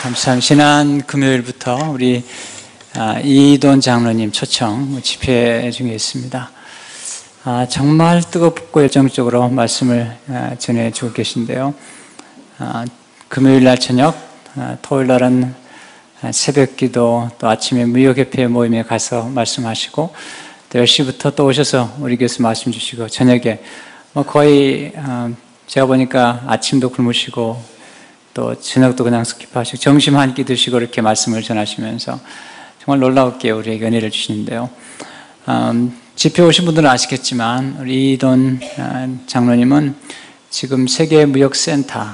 감사합니다. 지난 금요일부터 우리 이돈 장로님 초청 집회 중에 있습니다. 정말 뜨겁고 열정적으로 말씀을 전해주고 계신데요. 금요일날 저녁, 토요일날은 새벽기도, 또 아침에 무역협회 모임에 가서 말씀하시고, 또 10시부터 또 오셔서 우리 교회에서 말씀 주시고, 저녁에 거의 제가 보니까 아침도 굶으시고 또 저녁도 그냥 스킵하시고 점심 한 끼 드시고 이렇게 말씀을 전하시면서 정말 놀라웠게 우리에게 은혜를 주시는데요. 집회 오신 분들은 아시겠지만 우리 이돈 장로님은 지금 세계무역센터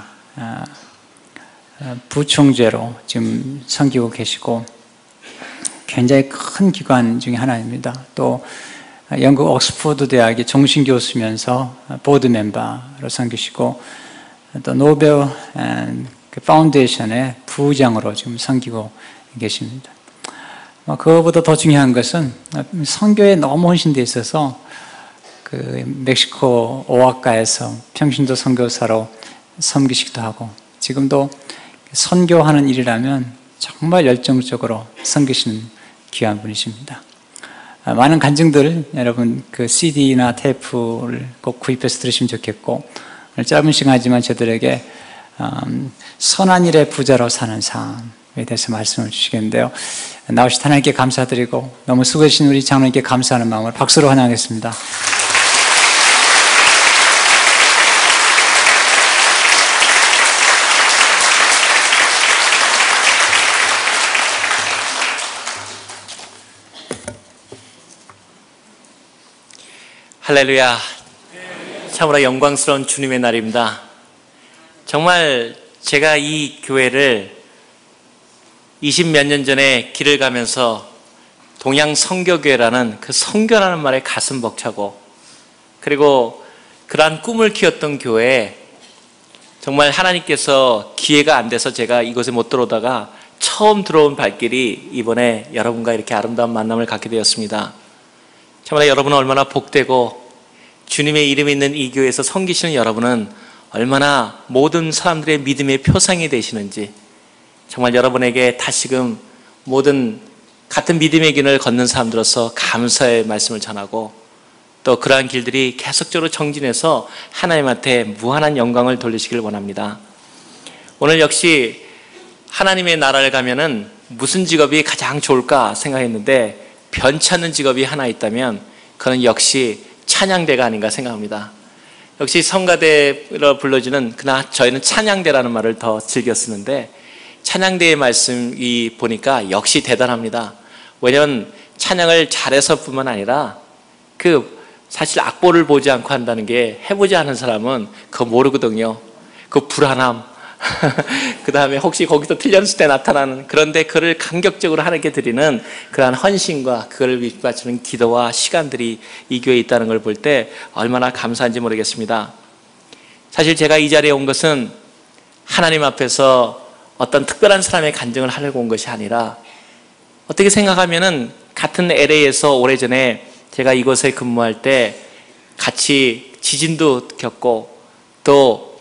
부총재로 지금 섬기고 계시고 굉장히 큰 기관 중에 하나입니다. 또 영국 옥스퍼드 대학의 종신 교수면서 보드 멤버로 섬기시고 또 노벨 파운데이션의 부장으로 지금 섬기고 계십니다. 그거보다 더 중요한 것은 선교에 너무 헌신되어 있어서 그 멕시코 오아카에서 평신도 선교사로 섬기시기도 하고 지금도 선교하는 일이라면 정말 열정적으로 섬기시는 귀한 분이십니다. 많은 간증들 여러분 그 CD나 테이프를 꼭 구입해서 들으시면 좋겠고 오늘 짧은 시간이지만 저들에게 선한 일의 부자로 사는 삶에 대해서 말씀을 주시겠는데요. 나오신 하나님께 감사드리고 너무 수고하신 우리 장로님께 감사하는 마음으로 박수로 환영하겠습니다. 할렐루야. 참으로 영광스러운 주님의 날입니다. 정말 제가 이 교회를 20몇 년 전에 길을 가면서 동양선교교회라는 그 선교라는 말에 가슴 벅차고 그리고 그러한 꿈을 키웠던 교회에 정말 하나님께서 기회가 안 돼서 제가 이곳에 못 들어오다가 처음 들어온 발길이 이번에 여러분과 이렇게 아름다운 만남을 갖게 되었습니다. 참으로 여러분은 얼마나 복되고 주님의 이름이 있는 이 교회에서 섬기시는 여러분은 얼마나 모든 사람들의 믿음의 표상이 되시는지 정말 여러분에게 다시금 모든 같은 믿음의 길을 걷는 사람들로서 감사의 말씀을 전하고 또 그러한 길들이 계속적으로 정진해서 하나님한테 무한한 영광을 돌리시길 원합니다. 오늘 역시 하나님의 나라를 가면은 무슨 직업이 가장 좋을까 생각했는데 변치 않는 직업이 하나 있다면 그건 역시 찬양대가 아닌가 생각합니다. 역시 성가대로 불러지는 그러나 저희는 찬양대라는 말을 더 즐겨 쓰는데 찬양대의 말씀이 보니까 역시 대단합니다. 왜냐하면 찬양을 잘해서 뿐만 아니라 사실 악보를 보지 않고 한다는 게 해보지 않은 사람은 그거 모르거든요. 그 불안함 그 다음에 혹시 거기서 틀렸을 때 나타나는 그런데 그를 감격적으로 하나님께 드리는 그러한 헌신과 그걸 밑바치는 기도와 시간들이 이 교회에 있다는 걸 볼 때 얼마나 감사한지 모르겠습니다. 사실 제가 이 자리에 온 것은 하나님 앞에서 어떤 특별한 사람의 간증을 하려고 온 것이 아니라 어떻게 생각하면은 같은 LA에서 오래전에 제가 이곳에 근무할 때 같이 지진도 겪고 또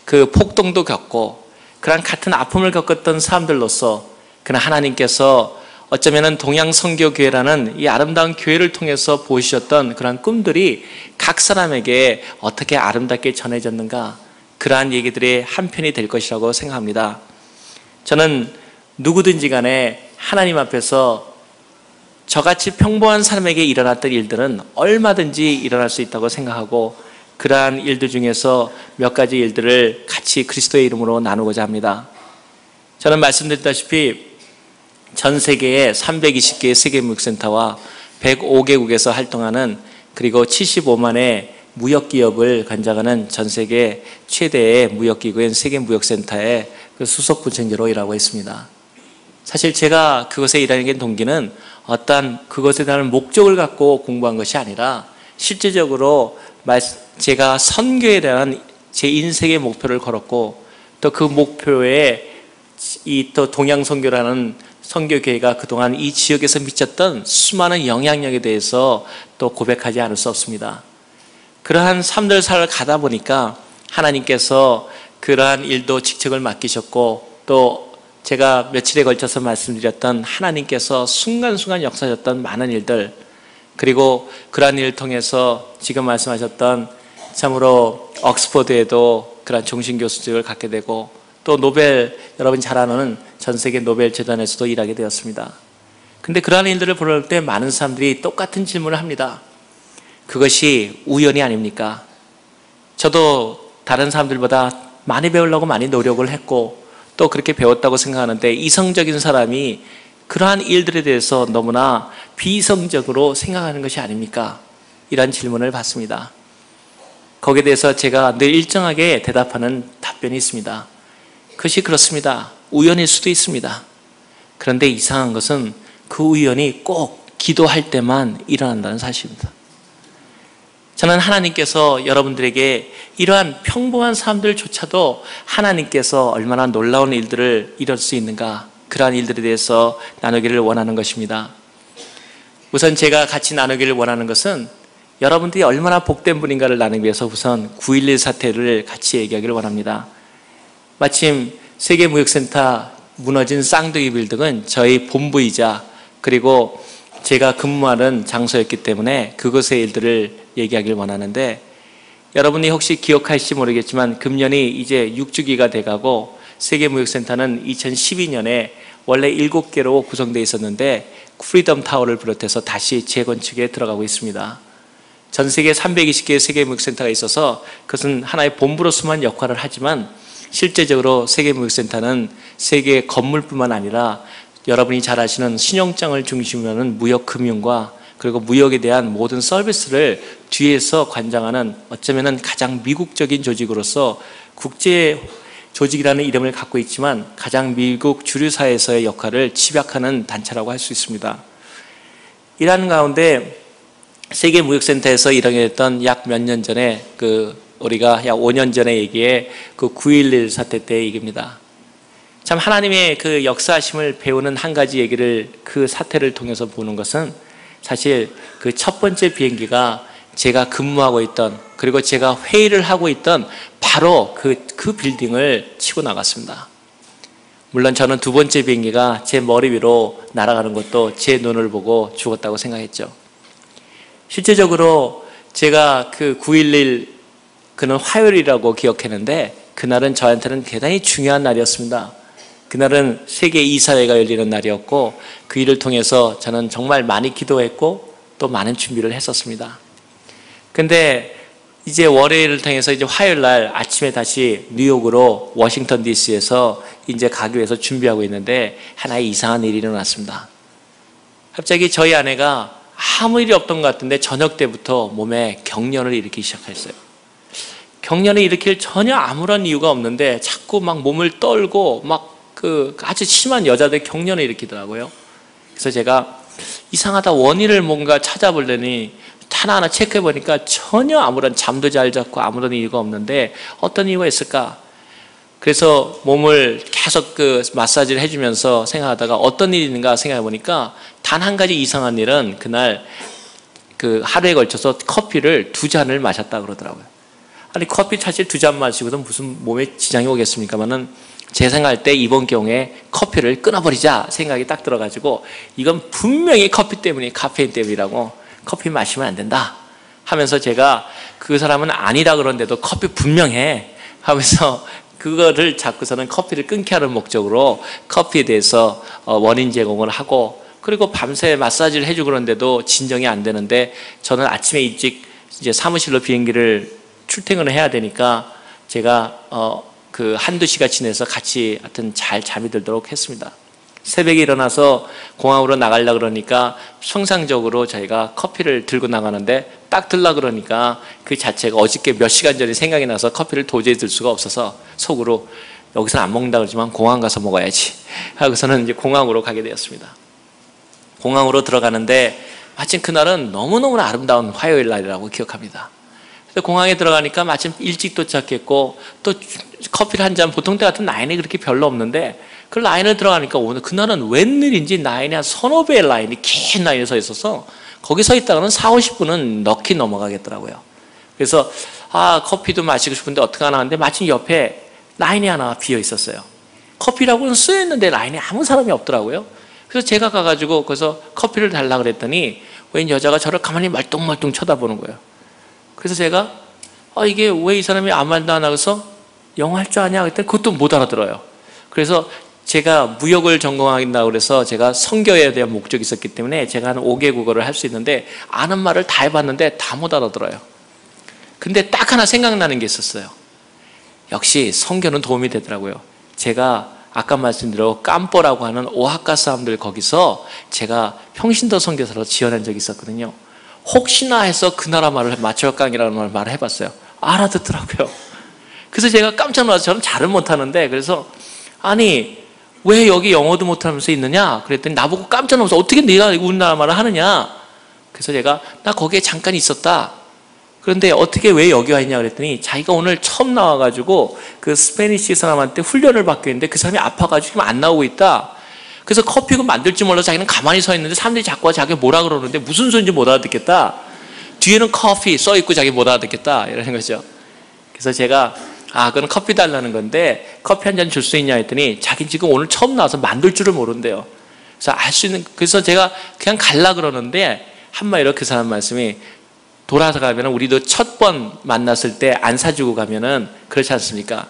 그 폭동도 겪고 그런 같은 아픔을 겪었던 사람들로서 그러나 하나님께서 어쩌면은 동양선교교회라는 이 아름다운 교회를 통해서 보여주셨던 그런 꿈들이 각 사람에게 어떻게 아름답게 전해졌는가 그러한 얘기들의 한편이 될 것이라고 생각합니다. 저는 누구든지 간에 하나님 앞에서 저같이 평범한 사람에게 일어났던 일들은 얼마든지 일어날 수 있다고 생각하고 그러한 일들 중에서 몇 가지 일들을 같이 그리스도의 이름으로 나누고자 합니다. 저는 말씀드렸다시피 전 세계에 320개의 세계무역센터와 105개국에서 활동하는 그리고 75만의 무역기업을 관장하는 전 세계 최대의 무역기구인 세계무역센터의 그 수석 부총재로 일하고 있습니다. 사실 제가 그것에 일하는 동기는 어떠한 그것에 대한 목적을 갖고 공부한 것이 아니라 실제적으로 제가 선교에 대한 제 인생의 목표를 걸었고 또 그 목표에 이 또 동양선교라는 선교교회가 그동안 이 지역에서 미쳤던 수많은 영향력에 대해서 또 고백하지 않을 수 없습니다. 그러한 삶들 살아 가다 보니까 하나님께서 그러한 일도 직책을 맡기셨고 또 제가 며칠에 걸쳐서 말씀드렸던 하나님께서 순간순간 역사하셨던 많은 일들, 그리고 그러한 일을 통해서 지금 말씀하셨던 참으로 옥스퍼드에도 그런 종신교수직을 갖게 되고, 또 노벨, 여러분이 잘 아는 전 세계 노벨 재단에서도 일하게 되었습니다. 근데 그러한 일들을 볼 때 많은 사람들이 똑같은 질문을 합니다. 그것이 우연이 아닙니까? 저도 다른 사람들보다 많이 배우려고 많이 노력을 했고 또 그렇게 배웠다고 생각하는데, 이성적인 사람이 그러한 일들에 대해서 너무나 비이성적으로 생각하는 것이 아닙니까? 이런 질문을 받습니다. 거기에 대해서 제가 늘 일정하게 대답하는 답변이 있습니다. 그것이 그렇습니다. 우연일 수도 있습니다. 그런데 이상한 것은 그 우연이 꼭 기도할 때만 일어난다는 사실입니다. 저는 하나님께서 여러분들에게 이러한 평범한 사람들조차도 하나님께서 얼마나 놀라운 일들을 이룰 수 있는가, 그러한 일들에 대해서 나누기를 원하는 것입니다. 우선 제가 같이 나누기를 원하는 것은 여러분들이 얼마나 복된 분인가를 나누기 위해서 우선 9.11 사태를 같이 얘기하기를 원합니다. 마침 세계무역센터 무너진 쌍둥이 빌딩은 저희 본부이자 그리고 제가 근무하는 장소였기 때문에 그것의 일들을 얘기하기를 원하는데, 여러분이 혹시 기억하실지 모르겠지만 금년이 이제 6주기가 돼가고 세계무역센터는 2012년에 원래 7개로 구성되어 있었는데 프리덤 타워를 비롯해서 다시 재건축에 들어가고 있습니다. 전 세계 320개의 세계무역센터가 있어서 그것은 하나의 본부로서만 역할을 하지만 실제적으로 세계무역센터는 세계 건물뿐만 아니라 여러분이 잘 아시는 신용장을 중심으로 하는 무역금융과 그리고 무역에 대한 모든 서비스를 뒤에서 관장하는, 어쩌면 가장 미국적인 조직으로서 국제 조직이라는 이름을 갖고 있지만 가장 미국 주류사회에서의 역할을 집약하는 단체라고 할 수 있습니다. 이러한 가운데 세계무역센터에서 일하게 됐던 약 몇 년 전에 우리가 약 5년 전에 얘기해 9.11 사태 때의 얘기입니다. 참 하나님의 그 역사하심을 배우는 한 가지 얘기를 그 사태를 통해서 보는 것은, 사실 그 첫 번째 비행기가 제가 근무하고 있던, 그리고 제가 회의를 하고 있던 바로 그 빌딩을 치고 나갔습니다. 물론 저는 두 번째 비행기가 제 머리 위로 날아가는 것도 제 눈을 보고 죽었다고 생각했죠. 실제적으로 제가 그 9.11 그는 화요일이라고 기억했는데 그날은 저한테는 대단히 중요한 날이었습니다. 그날은 세계 이사회가 열리는 날이었고 그 일을 통해서 저는 정말 많이 기도했고 또 많은 준비를 했었습니다. 근데 이제 월요일을 통해서 이제 화요일 날 아침에 다시 뉴욕으로 워싱턴 DC에서 이제 가기 위해서 준비하고 있는데 하나의 이상한 일이 일어났습니다. 갑자기 저희 아내가 아무 일이 없던 것 같은데 저녁 때부터 몸에 경련을 일으키기 시작했어요. 경련을 일으킬 전혀 아무런 이유가 없는데 자꾸 막 몸을 떨고 막 아주 심한 여자들 경련을 일으키더라고요. 그래서 제가 이상하다 원인을 뭔가 찾아보려니 하나하나 체크해 보니까 전혀 아무런 잠도 잘 잤고 아무런 이유가 없는데 어떤 이유가 있을까? 그래서 몸을 계속 마사지를 해주면서 생각하다가 어떤 일이 있는가 생각해 보니까 단 한 가지 이상한 일은 그날 하루에 걸쳐서 커피를 2잔을 마셨다 그러더라고요. 아니 커피 사실 2잔 마시고도 무슨 몸에 지장이 오겠습니까만은 제 생각할 때 이번 경우에 커피를 끊어버리자 생각이 딱 들어가지고 이건 분명히 커피 때문에 카페인 때문이라고 커피 마시면 안 된다 하면서 제가 그 사람은 아니라 그러는데도 커피 분명해 하면서 그거를 잡고서는 커피를 끊게 하는 목적으로 커피에 대해서 원인 제공을 하고 그리고 밤새 마사지를 해주고 그러는데도 진정이 안 되는데 저는 아침에 일찍 이제 사무실로 비행기를 출퇴근을 해야 되니까 제가 한두 시간 지내서 같이 하여튼 잘 잠이 들도록 했습니다. 새벽에 일어나서 공항으로 나가려고 그러니까 정상적으로 저희가 커피를 들고 나가는데 딱 들려고 그러니까 그 자체가 어저께 몇 시간 전에 생각이 나서 커피를 도저히 들 수가 없어서 속으로 여기서는 안 먹는다 그러지만 공항 가서 먹어야지 하고서는 이제 공항으로 가게 되었습니다. 공항으로 들어가는데 마침 그날은 너무너무 아름다운 화요일 날이라고 기억합니다. 공항에 들어가니까 마침 일찍 도착했고 또 커피를 한 잔 보통 때 같은 라인이 그렇게 별로 없는데 그 라인을 들어가니까 오늘 그날은 웬일인지 라인이 한 서너 배의 라인이 긴 라인에 서 있어서 거기 서 있다가는 40-50분은 넋이 넘어가겠더라고요. 그래서 커피도 마시고 싶은데 어떡하나 하는데 마침 옆에 라인이 하나 비어 있었어요. 커피라고는 쓰여있는데 라인에 아무 사람이 없더라고요. 그래서 제가 가가지고 거기서 커피를 달라고 그랬더니 웬 여자가 저를 가만히 말똥말똥 쳐다보는 거예요. 그래서 제가 이게 왜 이 사람이 아무 말도 안 하고서 영어 할 줄 아냐? 그랬더니 그것도 못 알아들어요. 그래서 제가 무역을 전공한다고 그래서 제가 선교에 대한 목적이 있었기 때문에 제가 한 5개 국어를 할 수 있는데 아는 말을 다 해봤는데 다 못 알아들어요. 근데 딱 하나 생각나는 게 있었어요. 역시 선교는 도움이 되더라고요. 제가 아까 말씀드린 깜뽀라고 하는 오하카 사람들 거기서 제가 평신도 선교사로 지원한 적이 있었거든요. 혹시나 해서 그 나라 말을 마초강이라는 말을 해봤어요. 알아듣더라고요. 그래서 제가 깜짝 놀라서 저는 잘은 못하는데 그래서 아니 왜 여기 영어도 못하면서 있느냐 그랬더니 나보고 깜짝 놀라서 어떻게 네가 우리나라 말을 하느냐. 그래서 제가 나 거기에 잠깐 있었다. 그런데 어떻게 왜 여기 와 있냐 그랬더니 자기가 오늘 처음 나와가지고 그 스페니쉬 사람한테 훈련을 받고 있는데 그 사람이 아파가지고 지금 안 나오고 있다. 그래서 커피가 만들 줄 몰라서 자기는 가만히 서 있는데 사람들이 자꾸 자기가 뭐라 그러는데 무슨 소리인지 못 알아듣겠다. 뒤에는 커피 써있고 자기 못 알아듣겠다 이러는 거죠. 그래서 제가 그건 커피 달라는 건데 커피 한 잔 줄 수 있냐 했더니 자기 지금 오늘 처음 나와서 만들 줄을 모른대요. 그래서 제가 그냥 갈라 그러는데 한마디로 그 사람 말씀이 돌아서 가면 우리도 첫 번 만났을 때 안 사주고 가면은 그렇지 않습니까?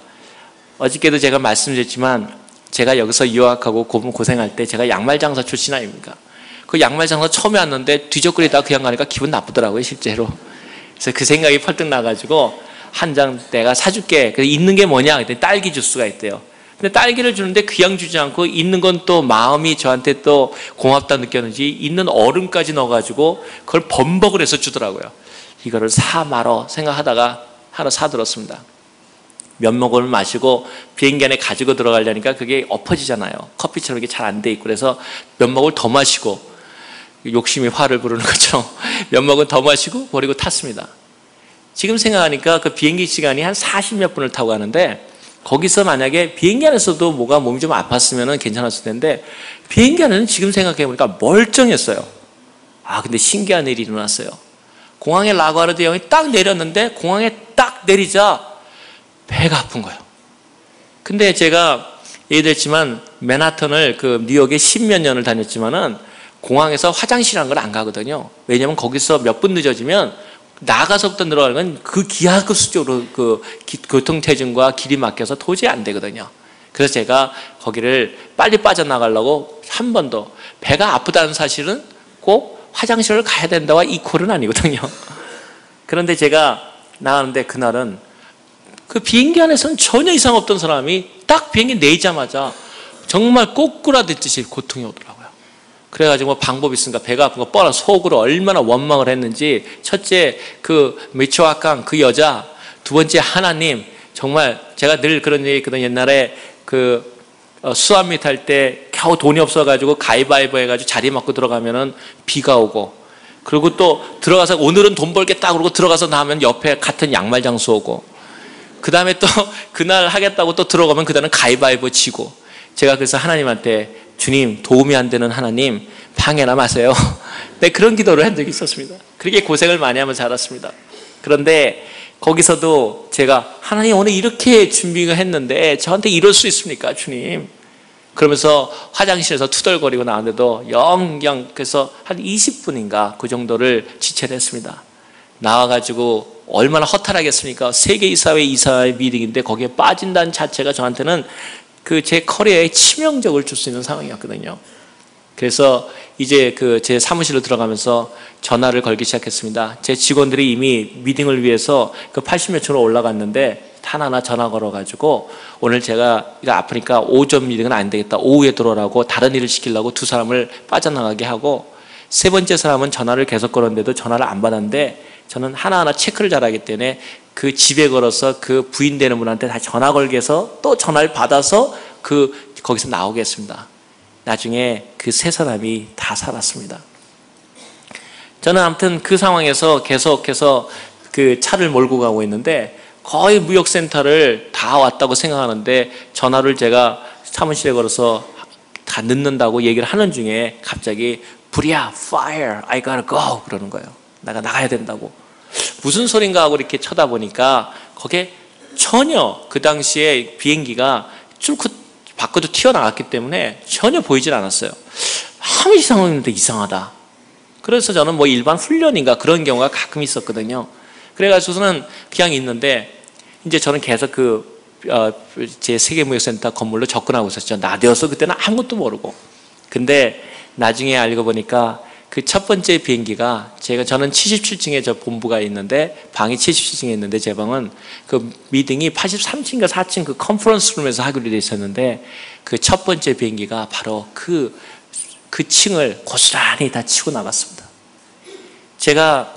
어저께도 제가 말씀드렸지만 제가 여기서 유학하고 고생할 때 제가 양말 장사 출신 아닙니까? 그 양말 장사 처음에 왔는데 뒤적거리다가 그냥 가니까 기분 나쁘더라고요, 실제로. 그래서 그 생각이 펄뜩 나가지고 한 장 내가 사줄게. 그래서 있는 게 뭐냐? 그랬더니 딸기 주스가 있대요. 근데 딸기를 주는데 그냥 주지 않고 있는 건 또 마음이 저한테 또 고맙다 느꼈는지 있는 얼음까지 넣어가지고 그걸 범벅을 해서 주더라고요. 이거를 사 말어 생각하다가 하나 사들었습니다. 면목을 마시고 비행기 안에 가지고 들어가려니까 그게 엎어지잖아요. 커피처럼 이게 잘 안 돼 있고 그래서 면목을 더 마시고 욕심이 화를 부르는 것처럼 면목은 더 마시고 버리고 탔습니다. 지금 생각하니까 그 비행기 시간이 한 40몇 분을 타고 가는데 거기서 만약에 비행기 안에서도 몸이 좀 아팠으면 괜찮았을 텐데 비행기 안에는 지금 생각해보니까 멀쩡했어요. 근데 신기한 일이 일어났어요. 공항에 라과르드 형이 딱 내렸는데 공항에 딱 내리자 배가 아픈 거예요. 근데 제가 얘기했지만 맨하탄을 그 뉴욕에 10몇 년을 다녔지만은 공항에서 화장실한 걸 안 가거든요. 왜냐면 거기서 몇 분 늦어지면 나가서부터 들어가는 건 그 기하급수적으로 그 교통체증과 길이 막혀서 도저히 안 되거든요. 그래서 제가 거기를 빨리 빠져나가려고 한 번도 배가 아프다는 사실은 꼭 화장실을 가야 된다와 이퀄은 아니거든요. 그런데 제가 나가는데 그날은 그 비행기 안에서는 전혀 이상 없던 사람이 딱 비행기 내리자마자 정말 꼬꾸라듣듯이 고통이 오더라고요. 그래가지고 뭐 방법이 있으니까 배가 아픈 거 뻔한 속으로 얼마나 원망을 했는지 첫째 그 미초아강 그 여자, 두 번째 하나님, 정말 제가 늘 그런 얘기 했거든요. 옛날에 그 수암미 탈 때 겨우 돈이 없어가지고 가위바위보 해가지고 자리 맞고 들어가면은 비가 오고 그리고 또 들어가서 오늘은 돈 벌겠다 그러고 들어가서 나오면 옆에 같은 양말 장수 오고 그 다음에 또 그날 하겠다고 또 들어가면 그 다음은 가위바위보 지고 제가 그래서 하나님한테 주님 도움이 안 되는 하나님 방해나 마세요. 네, 그런 기도를 한 적이 있었습니다. 그렇게 고생을 많이 하면서 살았습니다. 그런데 거기서도 제가 하나님 오늘 이렇게 준비가 했는데 저한테 이럴 수 있습니까 주님? 그러면서 화장실에서 투덜거리고 나왔는데도 영영 그래서 한 20분인가 그 정도를 지체를 했습니다. 나와가지고 얼마나 허탈하겠습니까? 세계이사회 이사회 미팅인데 거기에 빠진다는 자체가 저한테는 그 제 커리어에 치명적을 줄 수 있는 상황이었거든요. 그래서 이제 그 제 사무실로 들어가면서 전화를 걸기 시작했습니다. 제 직원들이 이미 미팅을 위해서 그 80몇 층으로 올라갔는데 하나하나 전화 걸어가지고 오늘 제가 이거 아프니까 오전 미팅은 안 되겠다. 오후에 들어오라고 다른 일을 시키려고 두 사람을 빠져나가게 하고 세 번째 사람은 전화를 계속 걸었는데도 전화를 안 받았는데 저는 하나하나 체크를 잘하기 때문에 그 집에 걸어서 그 부인 되는 분한테 다시 전화 걸게 해서 또 전화를 받아서 거기서 나오게 했습니다. 나중에 그 세 사람이 다 살았습니다. 저는 아무튼 그 상황에서 계속해서 그 차를 몰고 가고 있는데 거의 무역센터를 다 왔다고 생각하는데 전화를 제가 사무실에 걸어서 다 늦는다고 얘기를 하는 중에 갑자기 불이야, fire, I gotta go 그러는 거예요. 내가 나가야 된다고. 무슨 소린가 하고 이렇게 쳐다보니까 거기에 전혀 그 당시에 비행기가 뚫고 밖으로 튀어나갔기 때문에 전혀 보이질 않았어요. 아무 이상 없는데 이상하다. 그래서 저는 뭐 일반 훈련인가 그런 경우가 가끔 있었거든요. 그래가지고서는 그냥 있는데 이제 저는 계속 제 세계무역센터 건물로 접근하고 있었죠. 나대어서 그때는 아무것도 모르고. 근데 나중에 알고 보니까 그 첫 번째 비행기가 저는 77층에 저 본부가 있는데 방이 77층에 있는데 제 방은 그 미팅이 83층인가 4층 그 컨퍼런스룸에서 하기로 돼 있었는데 그 첫 번째 비행기가 바로 그 층을 고스란히 다 치고 나갔습니다. 제가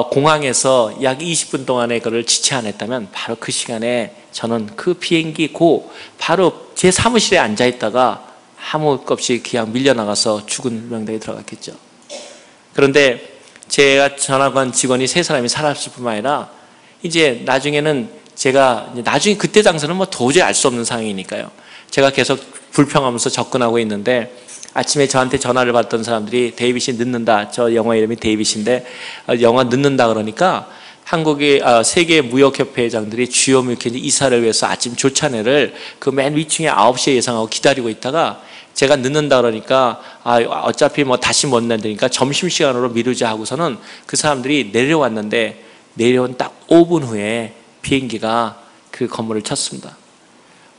공항에서 약 20분 동안에 그걸 지체 안 했다면 바로 그 시간에 저는 그 비행기 바로 제 사무실에 앉아 있다가 아무 것 없이 그냥 밀려나가서 죽은 명단에 들어갔겠죠. 그런데 제가 전학 온 직원이 3사람이 살았을 뿐만 아니라 이제 나중에는 그때 당시는 뭐 도저히 알 수 없는 상황이니까요. 제가 계속 불평하면서 접근하고 있는데 아침에 저한테 전화를 받던 사람들이 데이빗이 늦는다. 저 영화 이름이 데이빗인데 영화 늦는다 그러니까 세계 무역협회 회장들이 주요 무역회의 이사를 위해서 아침 조찬회를 그 맨 위층에 9시에 예상하고 기다리고 있다가 제가 늦는다 그러니까 어차피 뭐 다시 못 난다니까 점심시간으로 미루자 하고서는 그 사람들이 내려왔는데 내려온 딱 5분 후에 비행기가 그 건물을 쳤습니다.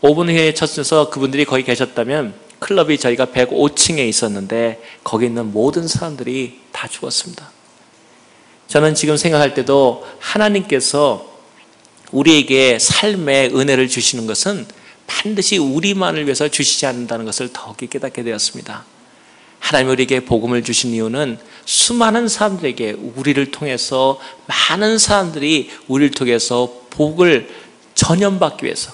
5분 후에 쳤어서 그분들이 거기 계셨다면 클럽이 저희가 105층에 있었는데 거기 있는 모든 사람들이 다 죽었습니다. 저는 지금 생각할 때도 하나님께서 우리에게 삶의 은혜를 주시는 것은 반드시 우리만을 위해서 주시지 않는다는 것을 더 깨닫게 되었습니다. 하나님 우리에게 복음을 주신 이유는 수많은 사람들에게 우리를 통해서 많은 사람들이 우리를 통해서 복을 전염받기 위해서.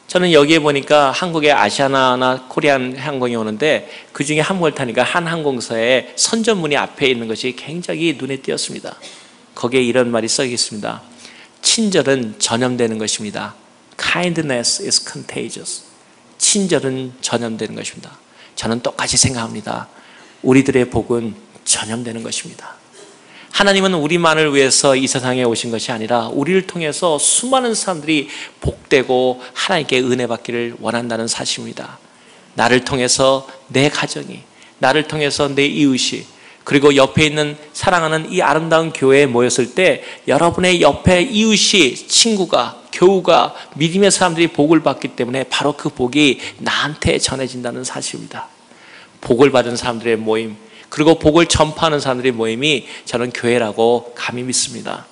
저는 여기에 보니까 한국에 아시아나나 코리안 항공이 오는데 그 중에 항공을 타니까 한 항공사의 선전문이 앞에 있는 것이 굉장히 눈에 띄었습니다. 거기에 이런 말이 써 있습니다. 친절은 전염되는 것입니다. Kindness is contagious. 친절은 전염되는 것입니다. 저는 똑같이 생각합니다. 우리들의 복은 전염되는 것입니다. 하나님은 우리만을 위해서 이 세상에 오신 것이 아니라 우리를 통해서 수많은 사람들이 복되고 하나님께 은혜 받기를 원한다는 사실입니다. 나를 통해서 내 가정이, 나를 통해서 내 이웃이, 그리고 옆에 있는 사랑하는 이 아름다운 교회에 모였을 때 여러분의 옆에 이웃이, 친구가, 교우가, 믿음의 사람들이 복을 받기 때문에 바로 그 복이 나한테 전해진다는 사실입니다. 복을 받은 사람들의 모임, 그리고 복을 전파하는 사람들의 모임이 저는 교회라고 감히 믿습니다.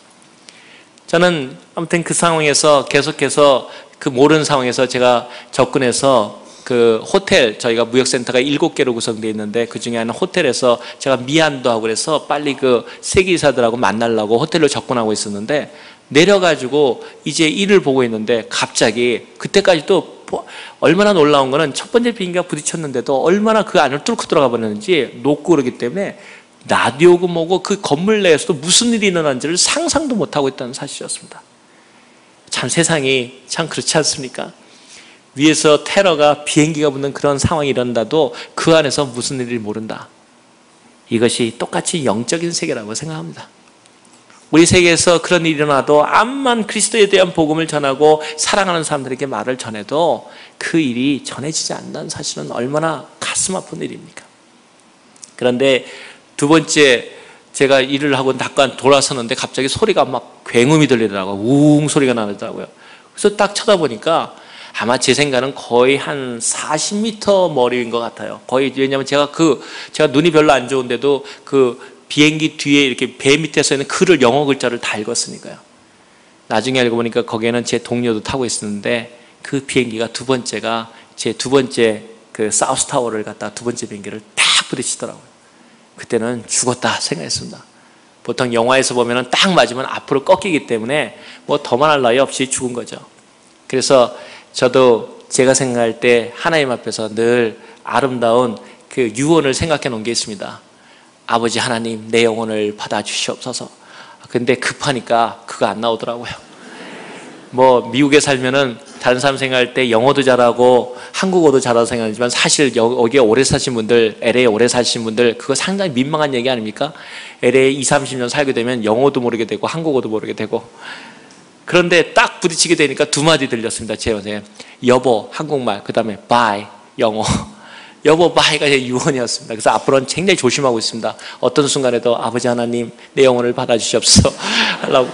저는 아무튼 그 상황에서 계속해서 그 모르는 상황에서 제가 접근해서 그 호텔, 저희가 무역센터가 7개로 구성되어 있는데 그 중에 하나 호텔에서 제가 미안도 하고 그래서 빨리 그 세계이사들하고 만나려고 호텔로 접근하고 있었는데 내려가지고 이제 일을 보고 있는데 갑자기 그때까지도 얼마나 놀라운 거는 첫 번째 비행기가 부딪혔는데도 얼마나 그 안을 뚫고 들어가 버렸는지 녹고 그러기 때문에 라디오고 뭐고 그 건물 내에서도 무슨 일이 일어난지를 상상도 못하고 있다는 사실이었습니다. 참 세상이 참 그렇지 않습니까? 위에서 테러가 비행기가 붙는 그런 상황이 일어난다도 그 안에서 무슨 일인지 모른다. 이것이 똑같이 영적인 세계라고 생각합니다. 우리 세계에서 그런 일이 일어나도 암만 그리스도에 대한 복음을 전하고 사랑하는 사람들에게 말을 전해도 그 일이 전해지지 않는다는 사실은 얼마나 가슴 아픈 일입니까? 그런데 두 번째 제가 일을 하고 잠깐 돌아서는데 갑자기 소리가 막 굉음이 들리더라고요. 우웅 소리가 나더라고요. 그래서 딱 쳐다보니까 아마 제 생각은 거의 한 40m 머리인 것 같아요. 거의, 왜냐하면 제가 눈이 별로 안 좋은데도 그 비행기 뒤에 이렇게 배 밑에 서 있는 글을 영어 글자를 다 읽었으니까요. 나중에 알고 보니까 거기에는 제 동료도 타고 있었는데 그 비행기가 제 두 번째 그 사우스 타워를 갖다가 두 번째 비행기를 딱 부딪히더라고요. 그때는 죽었다 생각했습니다. 보통 영화에서 보면은 딱 맞으면 앞으로 꺾이기 때문에 뭐 더 말할 나위 없이 죽은 거죠. 그래서 저도 제가 생각할 때 하나님 앞에서 늘 아름다운 그 유언을 생각해 놓은 게 있습니다. 아버지 하나님, 내 영혼을 받아주시옵소서. 근데 급하니까 그거 안 나오더라고요. 뭐 미국에 살면은 다른 사람 생각할 때 영어도 잘하고 한국어도 잘하다고 생각하지만 사실 여기에 오래 사신 분들, LA에 오래 사신 분들 그거 상당히 민망한 얘기 아닙니까? LA에 20-30년 살게 되면 영어도 모르게 되고 한국어도 모르게 되고, 그런데 딱 부딪히게 되니까 두 마디 들렸습니다. 제 요새 여보 한국말, 그 다음에 bye 영어. 여보 바이가 제 유언이었습니다. 그래서 앞으로는 굉장히 조심하고 있습니다. 어떤 순간에도 아버지 하나님 내 영혼을 받아주시옵소서 하려고.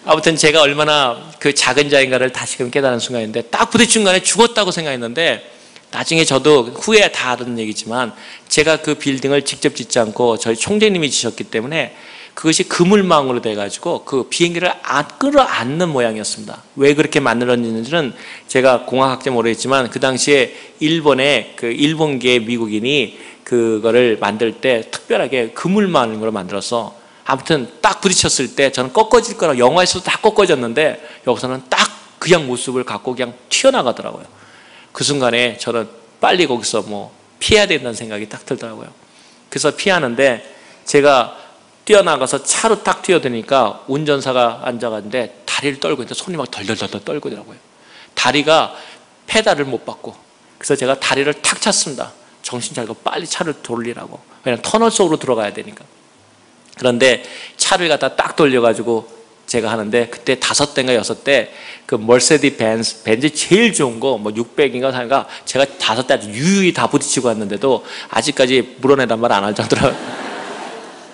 아무튼 제가 얼마나 그 작은 자인가를 다시금 깨달은 순간인데, 딱 부딪힌 순간에 죽었다고 생각했는데, 나중에 저도 후에 다 하는 얘기지만 제가 그 빌딩을 직접 짓지 않고 저희 총재님이 지셨기 때문에 그것이 그물망으로 돼가지고 그 비행기를 끌어안는 모양이었습니다. 왜 그렇게 만들어졌는지는 제가 공학학자 모르겠지만 그 당시에 일본의 그 일본계 미국인이 그거를 만들 때 특별하게 그물망으로 만들어서, 아무튼 딱 부딪혔을 때 저는 꺾어질 거라, 영화에서도 다 꺾어졌는데 여기서는 딱 그냥 모습을 갖고 그냥 튀어나가더라고요. 그 순간에 저는 빨리 거기서 뭐 피해야 된다는 생각이 딱 들더라고요. 그래서 피하는데 제가 뛰어나가서 차로 딱 뛰어드니까 운전사가 앉아갔는데 다리를 떨고 있는데 손이 막 덜덜덜 떨고 있더라고요. 다리가 페달을 못 받고. 그래서 제가 다리를 탁 찼습니다. 정신 차리고 빨리 차를 돌리라고. 왜냐면 터널 속으로 들어가야 되니까. 그런데 차를 갖다 딱 돌려가지고 제가 하는데, 그때 5대인가 6대 그 머세디 벤츠 제일 좋은 거 뭐 600인가 사니까 제가 5대 아주 유유히 다 부딪히고 왔는데도 아직까지 물어내란 말 안 할 정도로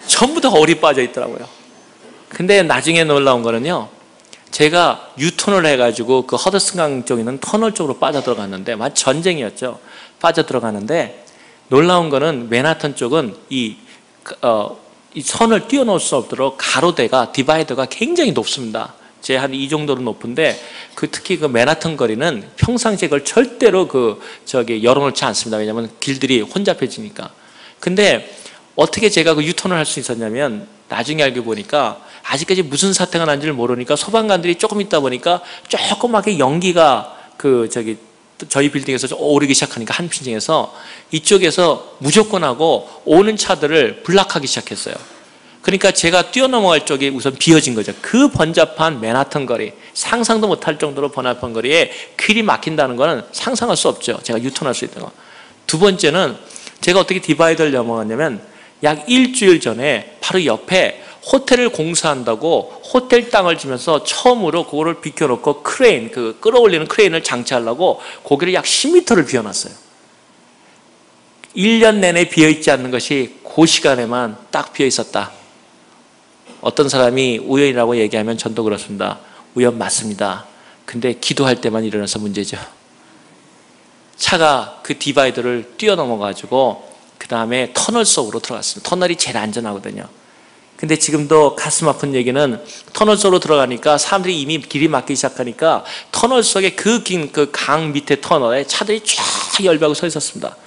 전부 다 얼이 빠져 있더라고요. 근데 나중에 놀라운 거는요, 제가 유턴을 해가지고 그 허드슨강 쪽에 있는 터널 쪽으로 빠져들어갔는데, 마치 전쟁이었죠. 빠져들어가는데 놀라운 거는 맨하탄 쪽은 이 선을 뛰어넘을 수 없도록 가로대가, 디바이더가 굉장히 높습니다. 제 한 이 정도로 높은데, 특히 그 맨하탄 거리는 평상시에 그걸 절대로 열어놓지 않습니다. 왜냐하면 길들이 혼잡해지니까. 근데 어떻게 제가 그 유턴을 할 수 있었냐면, 나중에 알고 보니까 아직까지 무슨 사태가 난지를 모르니까 소방관들이 조금 있다 보니까 조그맣게 연기가 저희 빌딩에서 좀 오르기 시작하니까 한 핀층에서 이쪽에서 무조건 하고 오는 차들을 블락하기 시작했어요. 그러니까 제가 뛰어넘어갈 쪽이 우선 비어진 거죠. 그 번잡한 맨하탄 거리, 상상도 못할 정도로 번잡한 거리에 길이 막힌다는 거는 상상할 수 없죠. 제가 유턴할 수 있는 거. 두 번째는 제가 어떻게 디바이더를 넘어갔냐면, 약 일주일 전에 바로 옆에 호텔을 공사한다고 호텔 땅을 주면서 처음으로 그거를 비켜놓고 크레인, 끌어올리는 크레인을 장치하려고 거기를 약 10m를 비워놨어요. 1년 내내 비어있지 않는 것이 그 시간에만 딱 비어있었다. 어떤 사람이 우연이라고 얘기하면 전도 그렇습니다. 우연 맞습니다. 근데 기도할 때만 일어나서 문제죠. 차가 그 디바이더를 뛰어넘어가지고 그 다음에 터널 속으로 들어갔습니다. 터널이 제일 안전하거든요. 근데 지금도 가슴 아픈 얘기는, 터널 속으로 들어가니까 사람들이 이미 길이 막히기 시작하니까 터널 속에 그 긴 그 강 밑에 터널에 차들이 쫙 열배하고 서 있었습니다.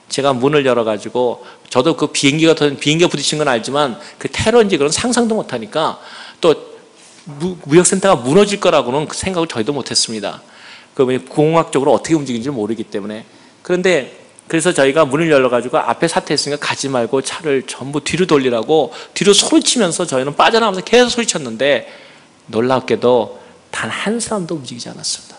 제가 문을 열어가지고, 저도 그 비행기가 부딪힌 건 알지만 그 테러인지 그런 상상도 못하니까, 또 무역센터가 무너질 거라고는 그 생각을 저희도 못했습니다. 공학적으로 어떻게 움직이는지 모르기 때문에. 그래서 저희가 문을 열어가지고 앞에 사태 있으니까 가지 말고 차를 전부 뒤로 돌리라고 뒤로 소리치면서 저희는 빠져나가면서 계속 소리쳤는데, 놀랍게도 단 한 사람도 움직이지 않았습니다.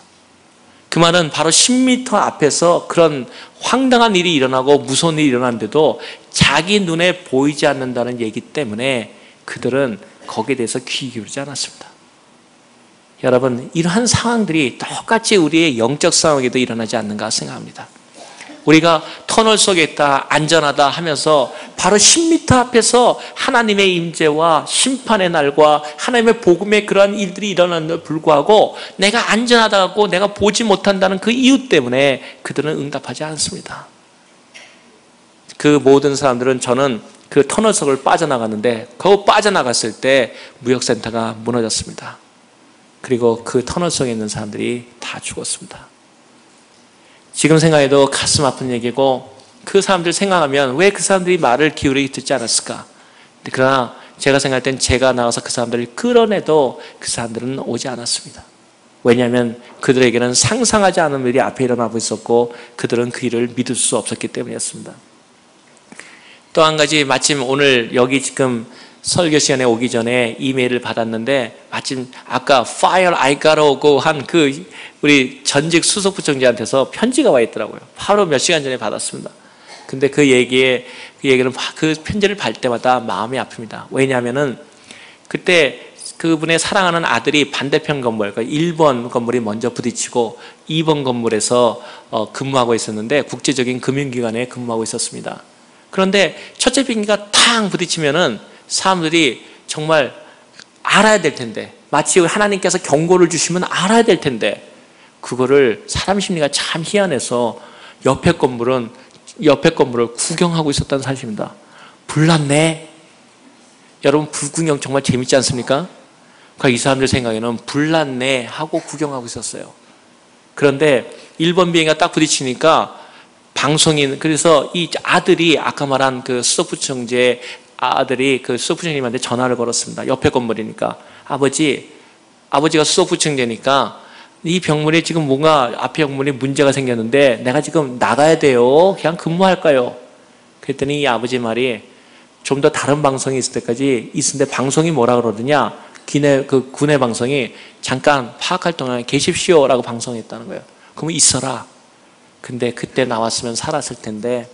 그 말은 바로 10m 앞에서 그런 황당한 일이 일어나고 무서운 일이 일어났는데도 자기 눈에 보이지 않는다는 얘기 때문에 그들은 거기에 대해서 귀 기울이지 않았습니다. 여러분, 이러한 상황들이 똑같이 우리의 영적 상황에도 일어나지 않는가 생각합니다. 우리가 터널 속에 있다, 안전하다 하면서 바로 10m 앞에서 하나님의 임재와 심판의 날과 하나님의 복음의 그러한 일들이 일어나는데도 불구하고 내가 안전하다고 내가 보지 못한다는 그 이유 때문에 그들은 응답하지 않습니다. 그 모든 사람들은, 저는 그 터널 속을 빠져나갔는데, 거기 빠져나갔을 때 무역센터가 무너졌습니다. 그리고 그 터널 속에 있는 사람들이 다 죽었습니다. 지금 생각해도 가슴 아픈 얘기고, 그 사람들 생각하면 왜 그 사람들이 말을 기울이게 듣지 않았을까? 그러나 제가 생각할 땐 제가 나가서 그 사람들을 끌어내도 그 사람들은 오지 않았습니다. 왜냐하면 그들에게는 상상하지 않은 일이 앞에 일어나고 있었고 그들은 그 일을 믿을 수 없었기 때문이었습니다. 또 한 가지, 마침 오늘 여기 지금 설교 시간에 오기 전에 이메일을 받았는데, 마침 아까 Fire I gotta go 한 우리 전직 수석부총장한테서 편지가 와 있더라고요. 바로 몇 시간 전에 받았습니다. 근데 그 얘기는 그 편지를 받을 때마다 마음이 아픕니다. 왜냐하면은 그때 그분의 사랑하는 아들이 반대편 건물, 그러니까 1번 건물이 먼저 부딪히고 2번 건물에서 근무하고 있었는데 국제적인 금융기관에 근무하고 있었습니다. 그런데 첫째 비행기가 탕 부딪히면은 사람들이 정말 알아야 될 텐데, 마치 하나님께서 경고를 주시면 알아야 될 텐데, 그거를 사람 심리가 참 희한해서 옆에 건물을 구경하고 있었다는 사실입니다. 불났네. 여러분, 불구경 정말 재밌지 않습니까? 그러니까 이 사람들 생각에는 불났네 하고 구경하고 있었어요. 그런데 1번 비행기가 딱 부딪히니까 방송인, 그래서 이 아들이 아까 말한 그 수석부총재 아들이 그 수석부총재님한테 전화를 걸었습니다. 옆에 건물이니까. 아버지가 수석부총재니까 이 병문에 지금 뭔가 앞에 병문에 문제가 생겼는데 내가 지금 나가야 돼요. 그냥 근무할까요? 그랬더니 이 아버지 말이 좀 더 다른 방송이 있을 때까지 있는데, 방송이 뭐라 그러더냐? 군의 방송이 잠깐 파악할 동안 계십시오라고 방송했다는 거예요. 그러면 있어라. 근데 그때 나왔으면 살았을 텐데,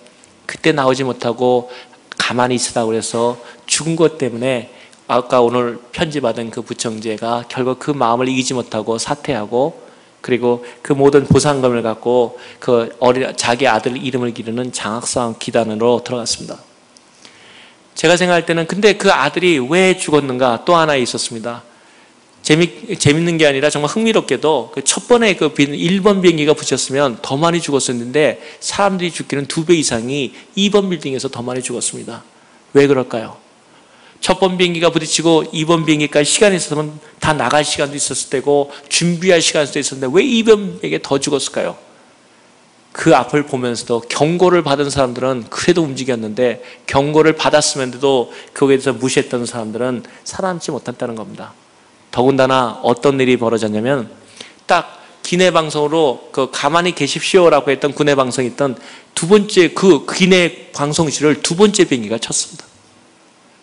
그때 나오지 못하고 가만히 있으라고 그래서 죽은 것 때문에 아까 오늘 편지 받은 그 부총재가 결국 그 마음을 이기지 못하고 사퇴하고, 그리고 그 모든 보상금을 갖고 그 자기 아들 이름을 기르는 장학상 기단으로 들어갔습니다. 제가 생각할 때는 근데 그 아들이 왜 죽었는가 또 하나 있었습니다. 재밌는 게 아니라 정말 흥미롭게도 그 첫 번에 그 1번 비행기가 붙였으면 더 많이 죽었었는데, 사람들이 죽기는 2배 이상이 2번 빌딩에서 더 많이 죽었습니다. 왜 그럴까요? 첫 번 비행기가 부딪히고 2번 비행기까지 시간이 있었으면 다 나갈 시간도 있었을 테고 준비할 시간도 있었는데 왜 2번 비행기가 더 죽었을까요? 그 앞을 보면서도 경고를 받은 사람들은 그래도 움직였는데, 경고를 받았음에도 거기에 대해서 무시했던 사람들은 살아남지 못했다는 겁니다. 더군다나 어떤 일이 벌어졌냐면, 딱 기내 방송으로 그 가만히 계십시오라고 했던 군내 방송이 있던 두 번째 그 기내 방송실을 두 번째 비행기가 쳤습니다.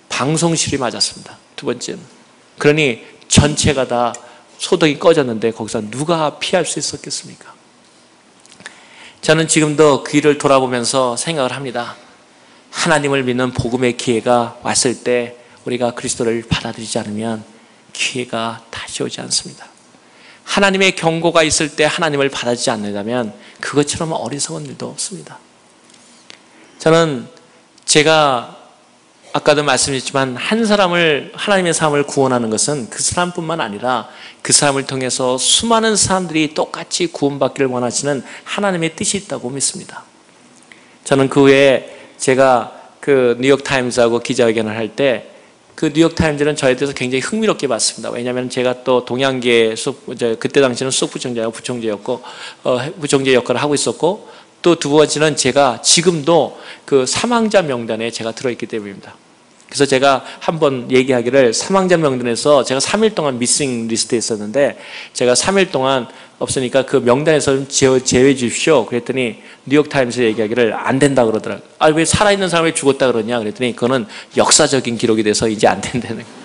방송실이 맞았습니다. 두 번째는. 그러니 전체가 다 소동이 꺼졌는데 거기서 누가 피할 수 있었겠습니까? 저는 지금도 그 일을 돌아보면서 생각을 합니다. 하나님을 믿는 복음의 기회가 왔을 때 우리가 그리스도를 받아들이지 않으면 기회가 다시 오지 않습니다. 하나님의 경고가 있을 때 하나님을 받아들이지 않는다면 그것처럼 어리석은 일도 없습니다. 저는 제가 아까도 말씀드렸지만 한 사람을, 하나님의 사람을 구원하는 것은 그 사람뿐만 아니라 그 사람을 통해서 수많은 사람들이 똑같이 구원받기를 원하시는 하나님의 뜻이 있다고 믿습니다. 저는 그 후에 제가 그 뉴욕타임즈하고 기자회견을 할 때 그 뉴욕타임즈는 저에 대해서 굉장히 흥미롭게 봤습니다. 왜냐하면 제가 또 동양계 그때 당시에는 수석부총재하고 부총재였고 부총재 역할을 하고 있었고, 또 두 번째는 제가 지금도 그 사망자 명단에 제가 들어있기 때문입니다. 그래서 제가 한번 얘기하기를, 사망자 명단에서 제가 3일 동안 미싱 리스트에 있었는데 제가 3일 동안 없으니까 그 명단에서 제외해 주십시오. 그랬더니 뉴욕타임스 얘기하기를 안 된다 그러더라고요. 아, 왜 살아있는 사람이 죽었다 그러냐 그랬더니 그거는 역사적인 기록이 돼서 이제 안 된다는 거예요.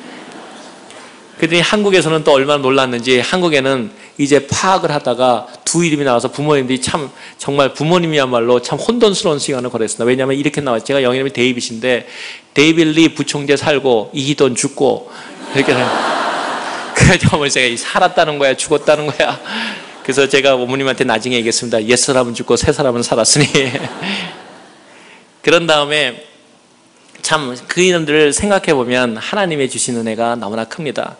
그랬더니 한국에서는 또 얼마나 놀랐는지, 한국에는 이제 파악을 하다가 두 이름이 나와서 부모님들이 참 정말 부모님이야말로 참 혼돈스러운 시간을 보냈습니다. 왜냐하면 이렇게 나왔죠. 제가 영어 이름이 데이빗인데 데이빗 리 부총재 살고 이희돈 죽고 이렇게 그래서 어머니 제가 살았다는 거야 죽었다는 거야. 그래서 제가 어머님한테 나중에 얘기했습니다. 옛 사람은 죽고 새 사람은 살았으니. 그런 다음에 참 그 이름들을 생각해 보면 하나님의 주신 은혜가 너무나 큽니다.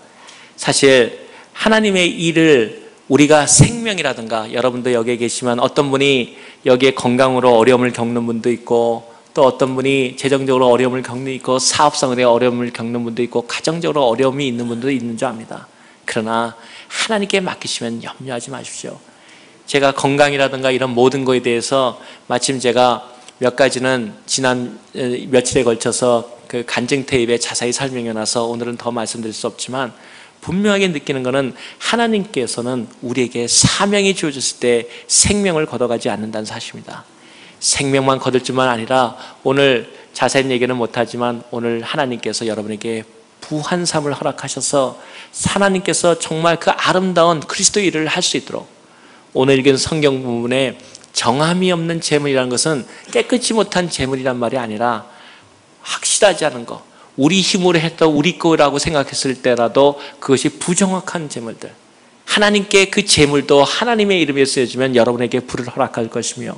사실 하나님의 일을 우리가 생명이라든가, 여러분도 여기에 계시면 어떤 분이 여기에 건강으로 어려움을 겪는 분도 있고, 또 어떤 분이 재정적으로 어려움을 겪는 분도 있고, 사업상으로 어려움을 겪는 분도 있고, 가정적으로 어려움이 있는 분도 있는 줄 압니다. 그러나 하나님께 맡기시면 염려하지 마십시오. 제가 건강이라든가 이런 모든 것에 대해서 마침 제가 몇 가지는 지난 며칠에 걸쳐서 그 간증 테이프에 자세히 설명해 놔서 오늘은 더 말씀드릴 수 없지만, 분명하게 느끼는 것은 하나님께서는 우리에게 사명이 주어졌을 때 생명을 걷어가지 않는다는 사실입니다. 생명만 거둘 줄만 아니라, 오늘 자세한 얘기는 못하지만 오늘 하나님께서 여러분에게 부한 삶을 허락하셔서 하나님께서 정말 그 아름다운 그리스도의 일을 할 수 있도록, 오늘 읽은 성경 부분에 정함이 없는 재물이라는 것은 깨끗이 못한 재물이란 말이 아니라 확실하지 않은 것, 우리 힘으로 했던 우리 거라고 생각했을 때라도 그것이 부정확한 재물들, 하나님께 그 재물도 하나님의 이름에 쓰여지면 여러분에게 불을 허락할 것이며,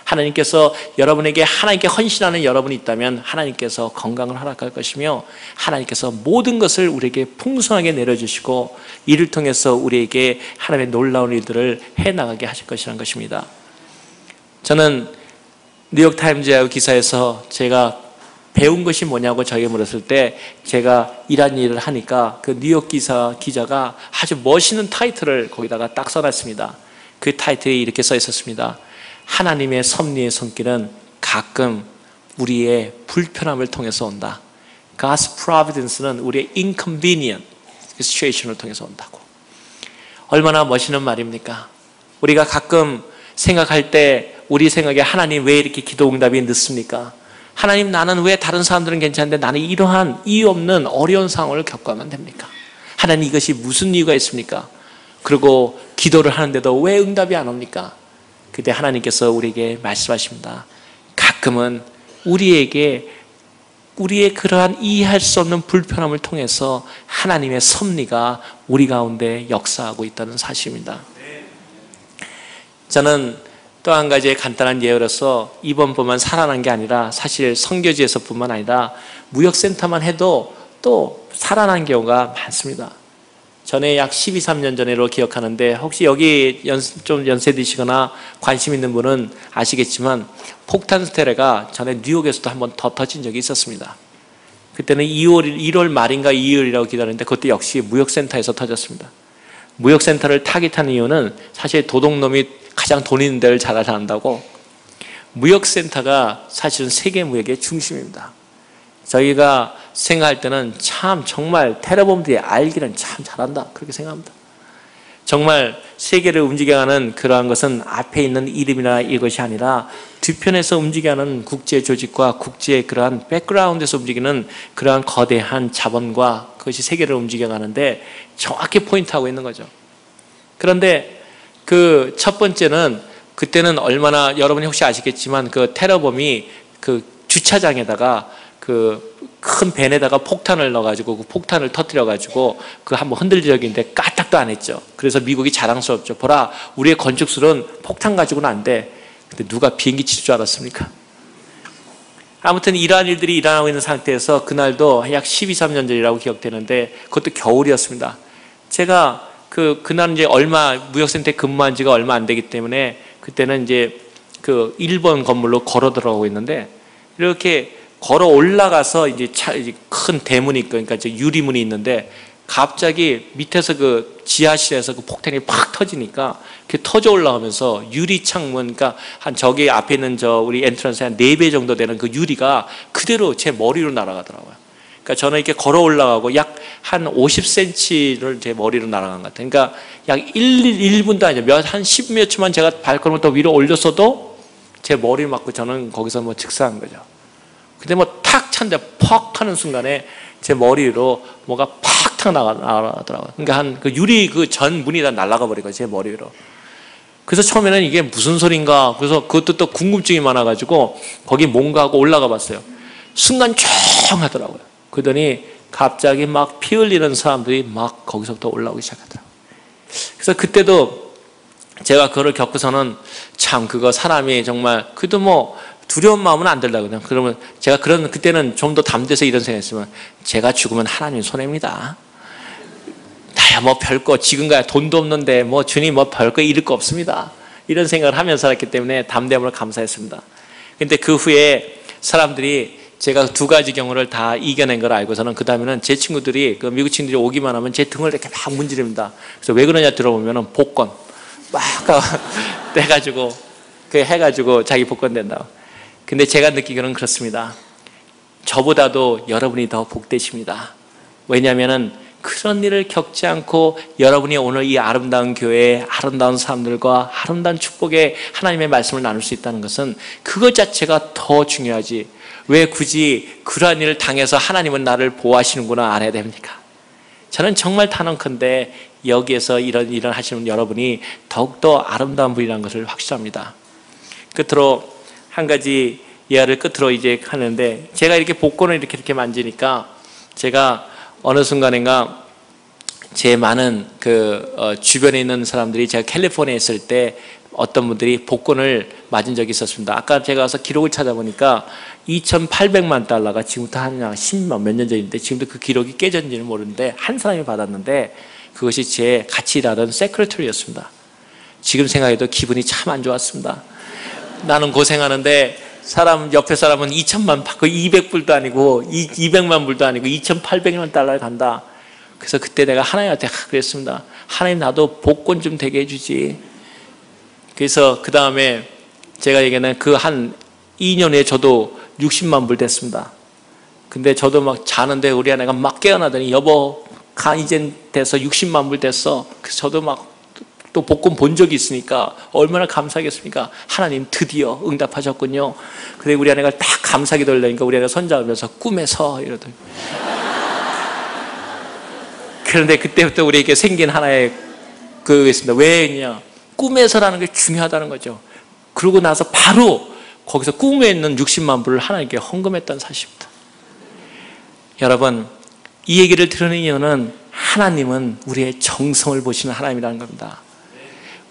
하나님께서 여러분에게 하나님께 헌신하는 여러분이 있다면 하나님께서 건강을 허락할 것이며, 하나님께서 모든 것을 우리에게 풍성하게 내려주시고 이를 통해서 우리에게 하나님의 놀라운 일들을 해나가게 하실 것이라는 것입니다. 저는 뉴욕타임즈 기사에서 제가 배운 것이 뭐냐고 저에게 물었을 때 제가 이런 일을 하니까 그 뉴욕 기자가 아주 멋있는 타이틀을 거기다가 딱 써놨습니다. 그 타이틀이 이렇게 써 있었습니다. 하나님의 섭리의 손길은 가끔 우리의 불편함을 통해서 온다. God's providence는 우리의 inconvenient situation을 통해서 온다고. 얼마나 멋있는 말입니까? 우리가 가끔 생각할 때 우리 생각에 하나님 왜 이렇게 기도 응답이 늦습니까? 하나님, 나는 왜 다른 사람들은 괜찮은데 나는 이러한 이유 없는 어려운 상황을 겪어야만 됩니까? 하나님, 이것이 무슨 이유가 있습니까? 그리고 기도를 하는데도 왜 응답이 안 옵니까? 그때 하나님께서 우리에게 말씀하십니다. 가끔은 우리에게 우리의 그러한 이해할 수 없는 불편함을 통해서 하나님의 섭리가 우리 가운데 역사하고 있다는 사실입니다. 저는 또 한 가지의 간단한 예로서 이번뿐만 살아난 게 아니라 사실 선교지에서뿐만 아니라 무역센터만 해도 또 살아난 경우가 많습니다. 전에 약 12, 13년 전으로 기억하는데, 혹시 여기 좀 연세 드시거나 관심 있는 분은 아시겠지만 폭탄 테러가 전에 뉴욕에서도 한번 더 터진 적이 있었습니다. 그때는 1월 말인가 2월이라고 기다렸는데 그것도 역시 무역센터에서 터졌습니다. 무역센터를 타깃하는 이유는 사실 도둑놈이 가장 돈 있는 데를 잘 안다고. 무역센터가 사실은 세계 무역의 중심입니다. 저희가 생각할 때는 참 정말 테러범들이 알기는 참 잘한다, 그렇게 생각합니다. 정말 세계를 움직여가는 그러한 것은 앞에 있는 이름이나 이것이 아니라 뒤편에서 움직여가는 국제 조직과 국제의 그러한 백그라운드에서 움직이는 그러한 거대한 자본과 그것이 세계를 움직여가는데 정확히 포인트하고 있는 거죠. 그런데 그 첫 번째는, 그때는 얼마나, 여러분이 혹시 아시겠지만 그 테러범이 그 주차장에다가 그 큰 밴에다가 폭탄을 넣어가지고 그 폭탄을 터뜨려가지고 그 한번 흔들적인데 까딱도 안 했죠. 그래서 미국이 자랑스럽죠. 보라, 우리의 건축술은 폭탄 가지고는 안 돼. 근데 누가 비행기 칠 줄 알았습니까? 아무튼 이러한 일들이 일어나고 있는 상태에서 그날도 약 12, 13년 전이라고 기억되는데 그것도 겨울이었습니다. 제가 그날 이제 무역센터에 근무한 지가 얼마 안 되기 때문에 그때는 이제 그 1번 건물로 걸어 들어가고 있는데, 이렇게 걸어 올라가서 이제 큰 대문이 있고, 그러니까 이제 유리문이 있는데 갑자기 밑에서 그 지하실에서 그 폭탄이 팍 터지니까 그 터져 올라오면서 유리 창문, 그러니까 한 저기 앞에 있는 우리 엔트런스에 한 4배 정도 되는 그 유리가 그대로 제 머리로 날아가더라고요. 그러니까 저는 이렇게 걸어 올라가고 약 한 50cm를 제 머리로 날아간 것 같아요. 그러니까 약 1분도 아니죠. 한 10몇 초만 제가 발걸음을 더 위로 올렸어도 제 머리를 맞고 저는 거기서 즉사한 거죠. 근데 탁 찬데 퍽 하는 순간에 제 머리로 뭐가 팍 나가더라고요. 그러니까 그 유리 그 전 문이 다 날아가 버리고 제 머리 위로. 그래서 처음에는 이게 무슨 소린가, 그래서 그것도 또 궁금증이 많아가지고 거기 뭔가 하고 올라가 봤어요. 순간 조용하더라고요. 그러더니 갑자기 막 피 흘리는 사람들이 막 거기서부터 올라오기 시작하더라고요. 그래서 그때도 제가 그거를 겪고서는 참 그거 사람이 정말 그래도 두려운 마음은 안 들다거든요. 그러면 제가 그때는 좀 더 담대해서 이런 생각했으면, 제가 죽으면 하나님 손해입니다. 나야 별거, 지금가야 돈도 없는데 주님 별거 잃을 거 없습니다. 이런 생각을 하면서 살았기 때문에 담대함을 감사했습니다. 근데 그 후에 사람들이 제가 2가지 경우를 다 이겨낸 걸 알고서는 그 다음에는 제 친구들이, 그 미국 친구들이 오기만 하면 제 등을 이렇게 막 문지릅니다. 그래서 왜 그러냐 들어보면은 복권 막 떼가지고 해가지고 자기 복권 된다고. 근데 제가 느끼기로는 그렇습니다. 저보다도 여러분이 더 복되십니다. 왜냐하면은 그런 일을 겪지 않고 여러분이 오늘 이 아름다운 교회에 아름다운 사람들과 아름다운 축복의 하나님의 말씀을 나눌 수 있다는 것은 그것 자체가 더 중요하지, 왜 굳이 그러한 일을 당해서 하나님은 나를 보호하시는구나 안 해야 됩니까? 저는 정말 단언컨대 여기에서 이런 일을 하시는 여러분이 더욱더 아름다운 분이라는 것을 확실합니다. 끝으로 한 가지 예화를 끝으로 이제 하는데, 제가 이렇게 복권을 이렇게 만지니까 제가 어느 순간인가 제 많은 주변에 있는 사람들이 제가 캘리포니아에 있을 때 어떤 분들이 복권을 맞은 적이 있었습니다. 아까 제가 가서 기록을 찾아보니까 2,800만 달러가 지금부터 한 10몇 년 전인데 지금도 그 기록이 깨졌는지는 모르는데 한 사람이 받았는데 그것이 제 같이 일하던 세크레터리였습니다. 지금 생각해도 기분이 참 안 좋았습니다. 나는 고생하는데 옆에 사람은 2천만 받고 200불도 아니고 200만 불도 아니고 2,800만 달러를 간다. 그래서 그때 내가 하나님한테 그랬습니다. 하나님 나도 복권 좀 되게 해주지. 그래서 그 다음에 제가 얘기하는 그 한 2년 후에 저도 60만 불 됐습니다. 근데 저도 막 자는데 우리 아내가 막 깨어나더니 여보 이젠 돼서 60만 불 됐어. 그래서 저도 막 또 복권 본 적이 있으니까 얼마나 감사하겠습니까? 하나님 드디어 응답하셨군요. 근데 우리 아내가 딱 감사하게 돌리니까 우리 아내가 손잡으면서 꿈에서 이러더니 그런데 그때부터 우리에게 생긴 하나의 그게 있습니다. 왜냐? 꿈에서라는 게 중요하다는 거죠. 그러고 나서 바로 거기서 꿈에 있는 60만 불을 하나님께 헌금했다는 사실입니다. 여러분, 이 얘기를 들은 이유는 하나님은 우리의 정성을 보시는 하나님이라는 겁니다.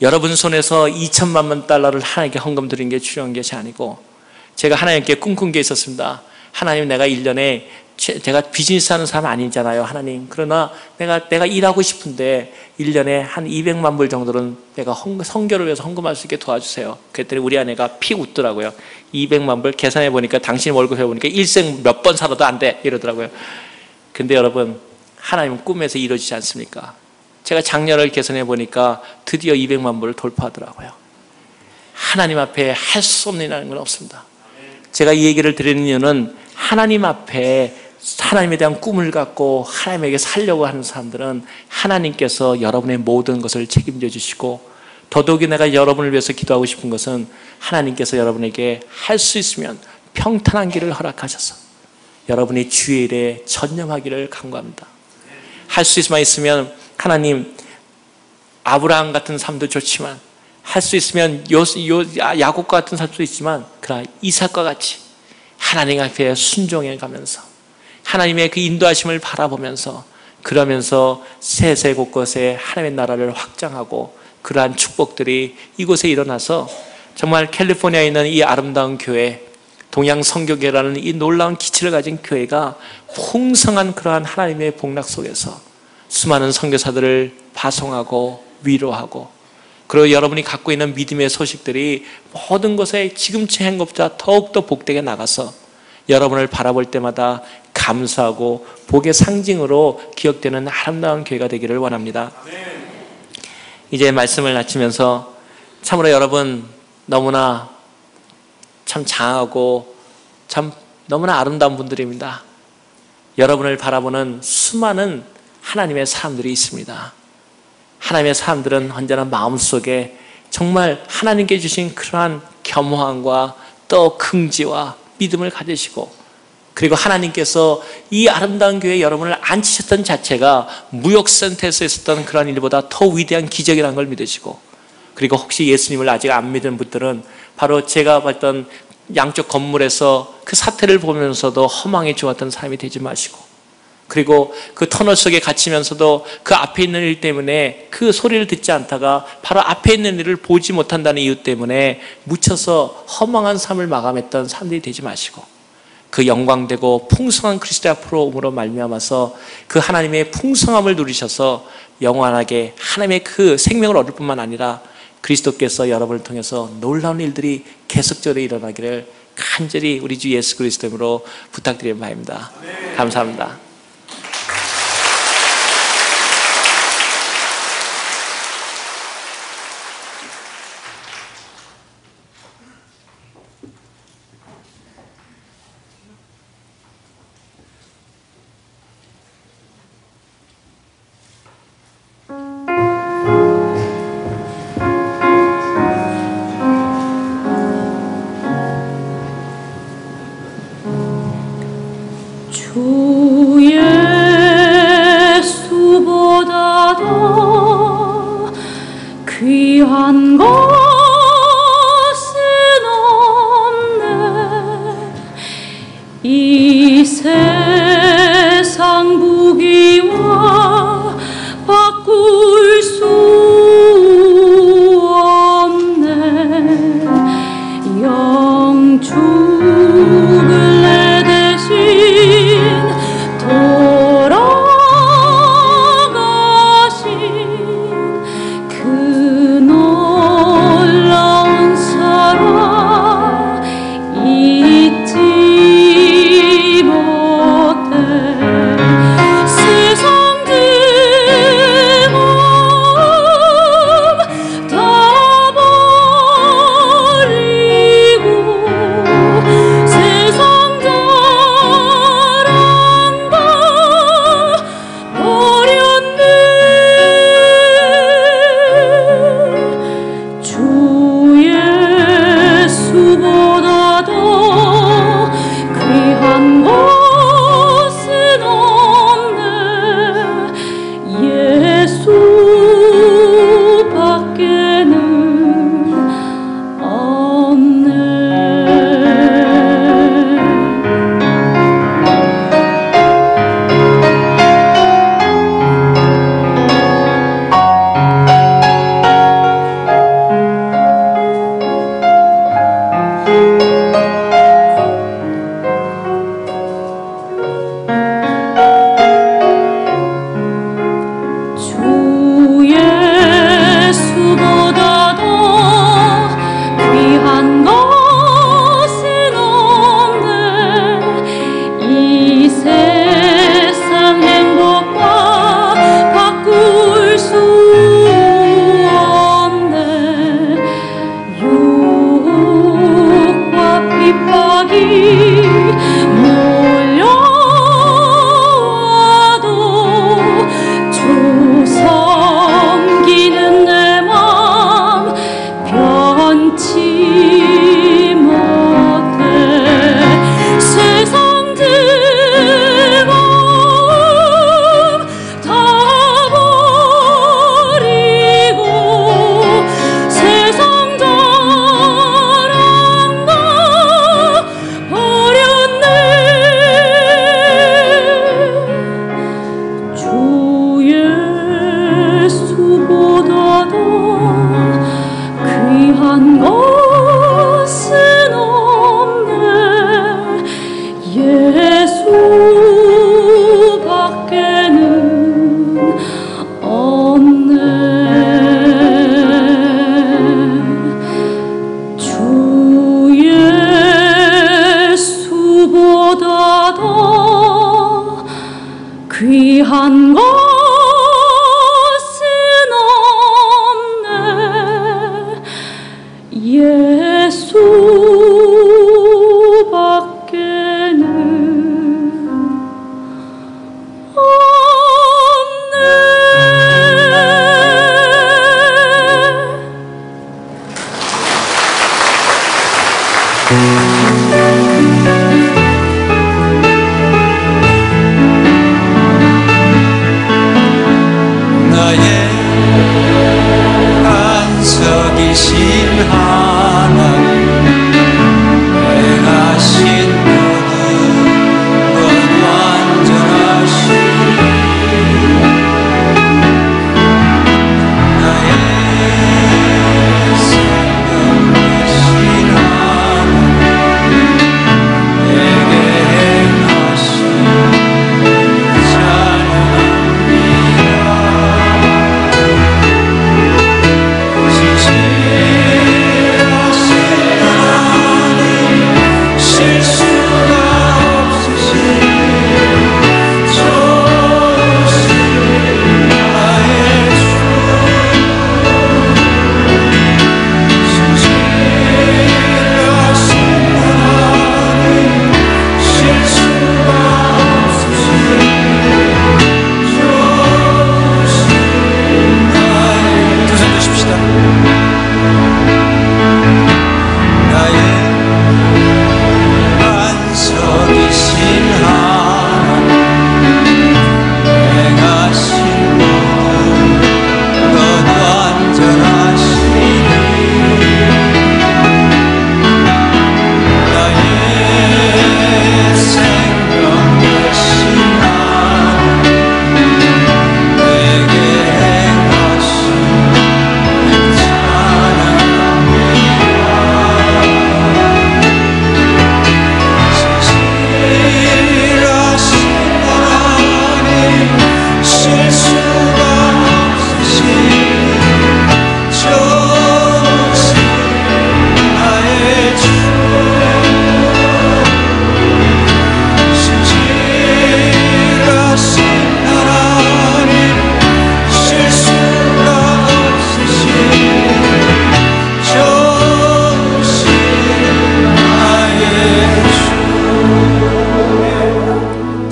여러분 손에서 2천만 달러를 하나님께 헌금 드린 게 중요한 것이 아니고 제가 하나님께 꿈꾼 게 있었습니다. 하나님 내가 1년에 제가 비즈니스 하는 사람 아니잖아요, 하나님. 그러나 내가 일하고 싶은데 1년에 한 200만 불 정도는 내가 선교를 위해서 헌금할 수 있게 도와주세요. 그랬더니 우리 아내가 피 웃더라고요. 200만 불 계산해 보니까 당신 월급 해보니까 일생 몇 번 살아도 안 돼 이러더라고요. 근데 여러분, 하나님은 꿈에서 이루어지지 않습니까? 제가 작년을 계산해 보니까 드디어 200만 불을 돌파하더라고요. 하나님 앞에 할 수 없는 건 없습니다. 제가 이 얘기를 드리는 이유는 하나님 앞에 하나님에 대한 꿈을 갖고 하나님에게 살려고 하는 사람들은 하나님께서 여러분의 모든 것을 책임져 주시고 더더욱이 내가 여러분을 위해서 기도하고 싶은 것은 하나님께서 여러분에게 할 수 있으면 평탄한 길을 허락하셔서 여러분이 주의 일에 전념하기를 간구합니다. 할 수 있으면 하나님 아브라함 같은 삶도 좋지만 할 수 있으면 야곱과 같은 삶도 있지만 그러나 이삭과 같이 하나님 앞에 순종해 가면서 하나님의 그 인도하심을 바라보면서 그러면서 세세 곳곳에 하나님의 나라를 확장하고 그러한 축복들이 이곳에 일어나서 정말 캘리포니아에 있는 이 아름다운 교회 동양 선교교회라는 이 놀라운 기치를 가진 교회가 풍성한 그러한 하나님의 복락 속에서 수많은 선교사들을 파송하고 위로하고 그리고 여러분이 갖고 있는 믿음의 소식들이 모든 곳에 지금치 한 것보다 더욱더 복되게 나가서 여러분을 바라볼 때마다 감사하고 복의 상징으로 기억되는 아름다운 교회가 되기를 원합니다. 이제 말씀을 마치면서 참으로 여러분 너무나 참 장하고 참 너무나 아름다운 분들입니다. 여러분을 바라보는 수많은 하나님의 사람들이 있습니다. 하나님의 사람들은 언제나 마음속에 정말 하나님께 주신 그러한 겸허함과 또 긍지와 믿음을 가지시고 그리고 하나님께서 이 아름다운 교회에 여러분을 앉히셨던 자체가 무역센터에서 있었던 그런 일보다 더 위대한 기적이라는 걸 믿으시고 그리고 혹시 예수님을 아직 안 믿은 분들은 바로 제가 봤던 양쪽 건물에서 그 사태를 보면서도 허망해 죽었던 사람이 되지 마시고 그리고 그 터널 속에 갇히면서도 그 앞에 있는 일 때문에 그 소리를 듣지 않다가 바로 앞에 있는 일을 보지 못한다는 이유 때문에 묻혀서 허망한 삶을 마감했던 사람들이 되지 마시고 그 영광되고 풍성한 그리스도의 앞으로 오므로 말미암아서 그 하나님의 풍성함을 누리셔서 영원하게 하나님의 그 생명을 얻을 뿐만 아니라 그리스도께서 여러분을 통해서 놀라운 일들이 계속적으로 일어나기를 간절히 우리 주 예수 그리스도로 부탁드리는 바입니다. 감사합니다. 주의 죽을 내 대신 돌아가신 그 놀라운 사랑 잊지 못해 세상 등음 다 버리고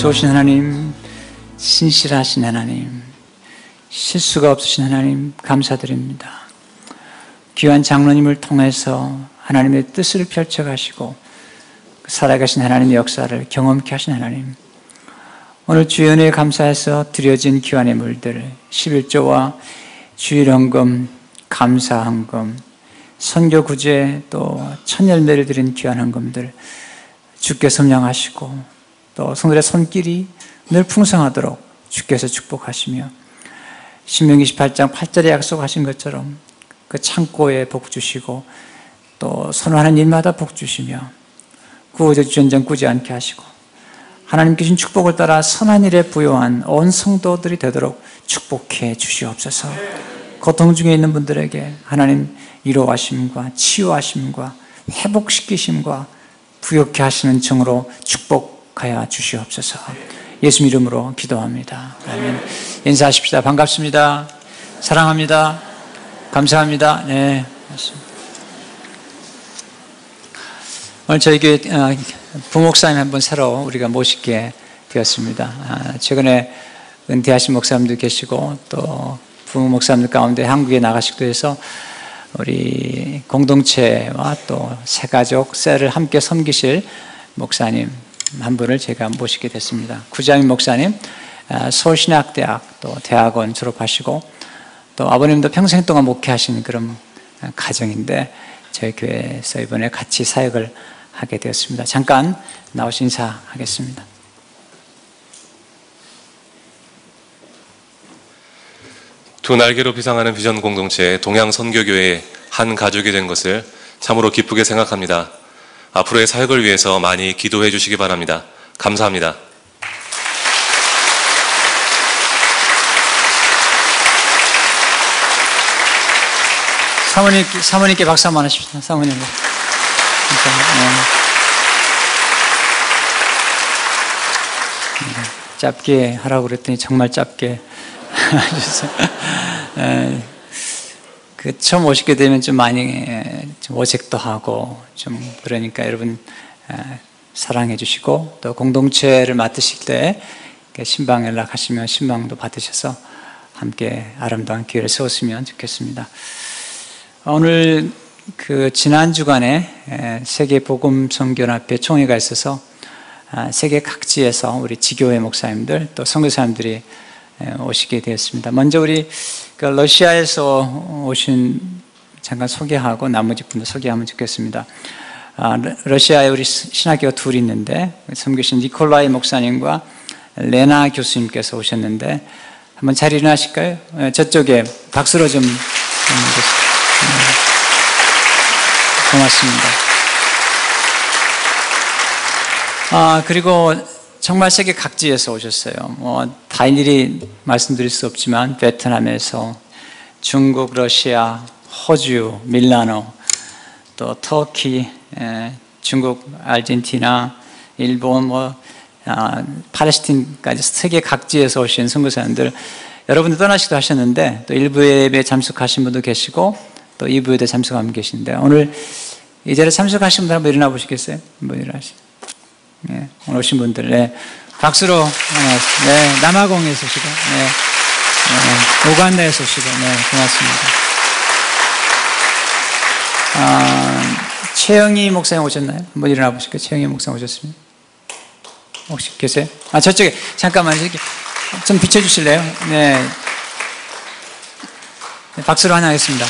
좋으신 하나님, 신실하신 하나님, 실수가 없으신 하나님 감사드립니다. 귀한 장로님을 통해서 하나님의 뜻을 펼쳐가시고 살아가신 하나님의 역사를 경험케 하신 하나님, 오늘 주의 은혜에 감사해서 드려진 귀한 예물들 11조와 주일헌금, 감사헌금, 선교구제 또 천열매를 드린 귀한 헌금들 주께 섬량하시고 또 성도들의 손길이 늘 풍성하도록 주께서 축복하시며 신명기 28장 8절에 약속하신 것처럼 그 창고에 복 주시고 또 선호하는 일마다 복 주시며 구호적 전쟁 꾸지 않게 하시고 하나님께 주신 축복을 따라 선한 일에 부요한 온 성도들이 되도록 축복해 주시옵소서. 고통 중에 있는 분들에게 하나님 위로하심과 치유하심과 회복시키심과 부욕케 하시는 증으로 축복하여 주시옵소서. 예수 이름으로 기도합니다. 아멘. 인사하십시다. 반갑습니다. 사랑합니다. 감사합니다. 네, 맞습니다. 오늘 저희 교회 부목사님 한 분 새로 우리가 모시게 되었습니다. 최근에 은퇴하신 목사님도 계시고 또 부목사님들 가운데 한국에 나가시기도 해서 우리 공동체와 또 새가족, 셀을 함께 섬기실 목사님 한 분을 제가 모시게 됐습니다. 구자민 목사님, 서울신학대학 또 대학원 졸업하시고 또 아버님도 평생 동안 목회하신 그런 가정인데 저희 교회에서 이번에 같이 사역을 하게 되었습니다. 잠깐 나오시 인사하겠습니다. 두 날개로 비상하는 비전 공동체 동양선교교회의 한 가족이 된 것을 참으로 기쁘게 생각합니다. 앞으로의 사역을 위해서 많이 기도해 주시기 바랍니다. 감사합니다. 사모님께 박수 한번 하십시오. 사모님. 짧게 하라고 그랬더니 정말 짧게 하셨어요. 처음 오시게 되면 좀 많이 좀 어색도 하고 좀 그러니까 여러분 사랑해 주시고 또 공동체를 맡으실 때 신방 연락하시면 신방도 받으셔서 함께 아름다운 기회를 세웠으면 좋겠습니다. 오늘 지난 주간에 세계 복음 선교연합회 총회가 있어서 세계 각지에서 우리 지교회 목사님들 또 선교사님들이 오시게 되었습니다. 먼저 우리 러시아에서 오신 잠깐 소개하고 나머지 분들 소개하면 좋겠습니다. 러시아에 우리 신학교가 둘이 있는데 선교신 니콜라이 목사님과 레나 교수님께서 오셨는데 한번 잘 일어나실까요? 저쪽에 박수로 좀 고맙습니다. 그리고 정말 세계 각지에서 오셨어요. 다 일일이 말씀드릴 수 없지만 베트남에서 중국, 러시아, 호주, 밀라노, 또 터키, 중국, 아르헨티나, 일본, 팔레스틴까지 세계 각지에서 오신 선교사님들 여러분들 떠나시기도 하셨는데 또 일부 예배에 참석하신 분도 계시고 또 2부 예배 참석한 분 계신데 오늘 이 자리에 참석하신 분들 한번 일어나 보시겠어요? 한번 일어나시죠. 네, 오늘 오신 분들, 네, 박수로, 네, 남아공에서 오시고, 네, 우간다에서 오시고, 네, 고맙습니다. 최영희 목사님 오셨나요? 한번 일어나 보실까요? 최영희 목사님 오셨습니다. 혹시 계세요? 저쪽에, 잠깐만요. 이렇게 좀 비춰주실래요? 네. 네, 박수로 환영하겠습니다.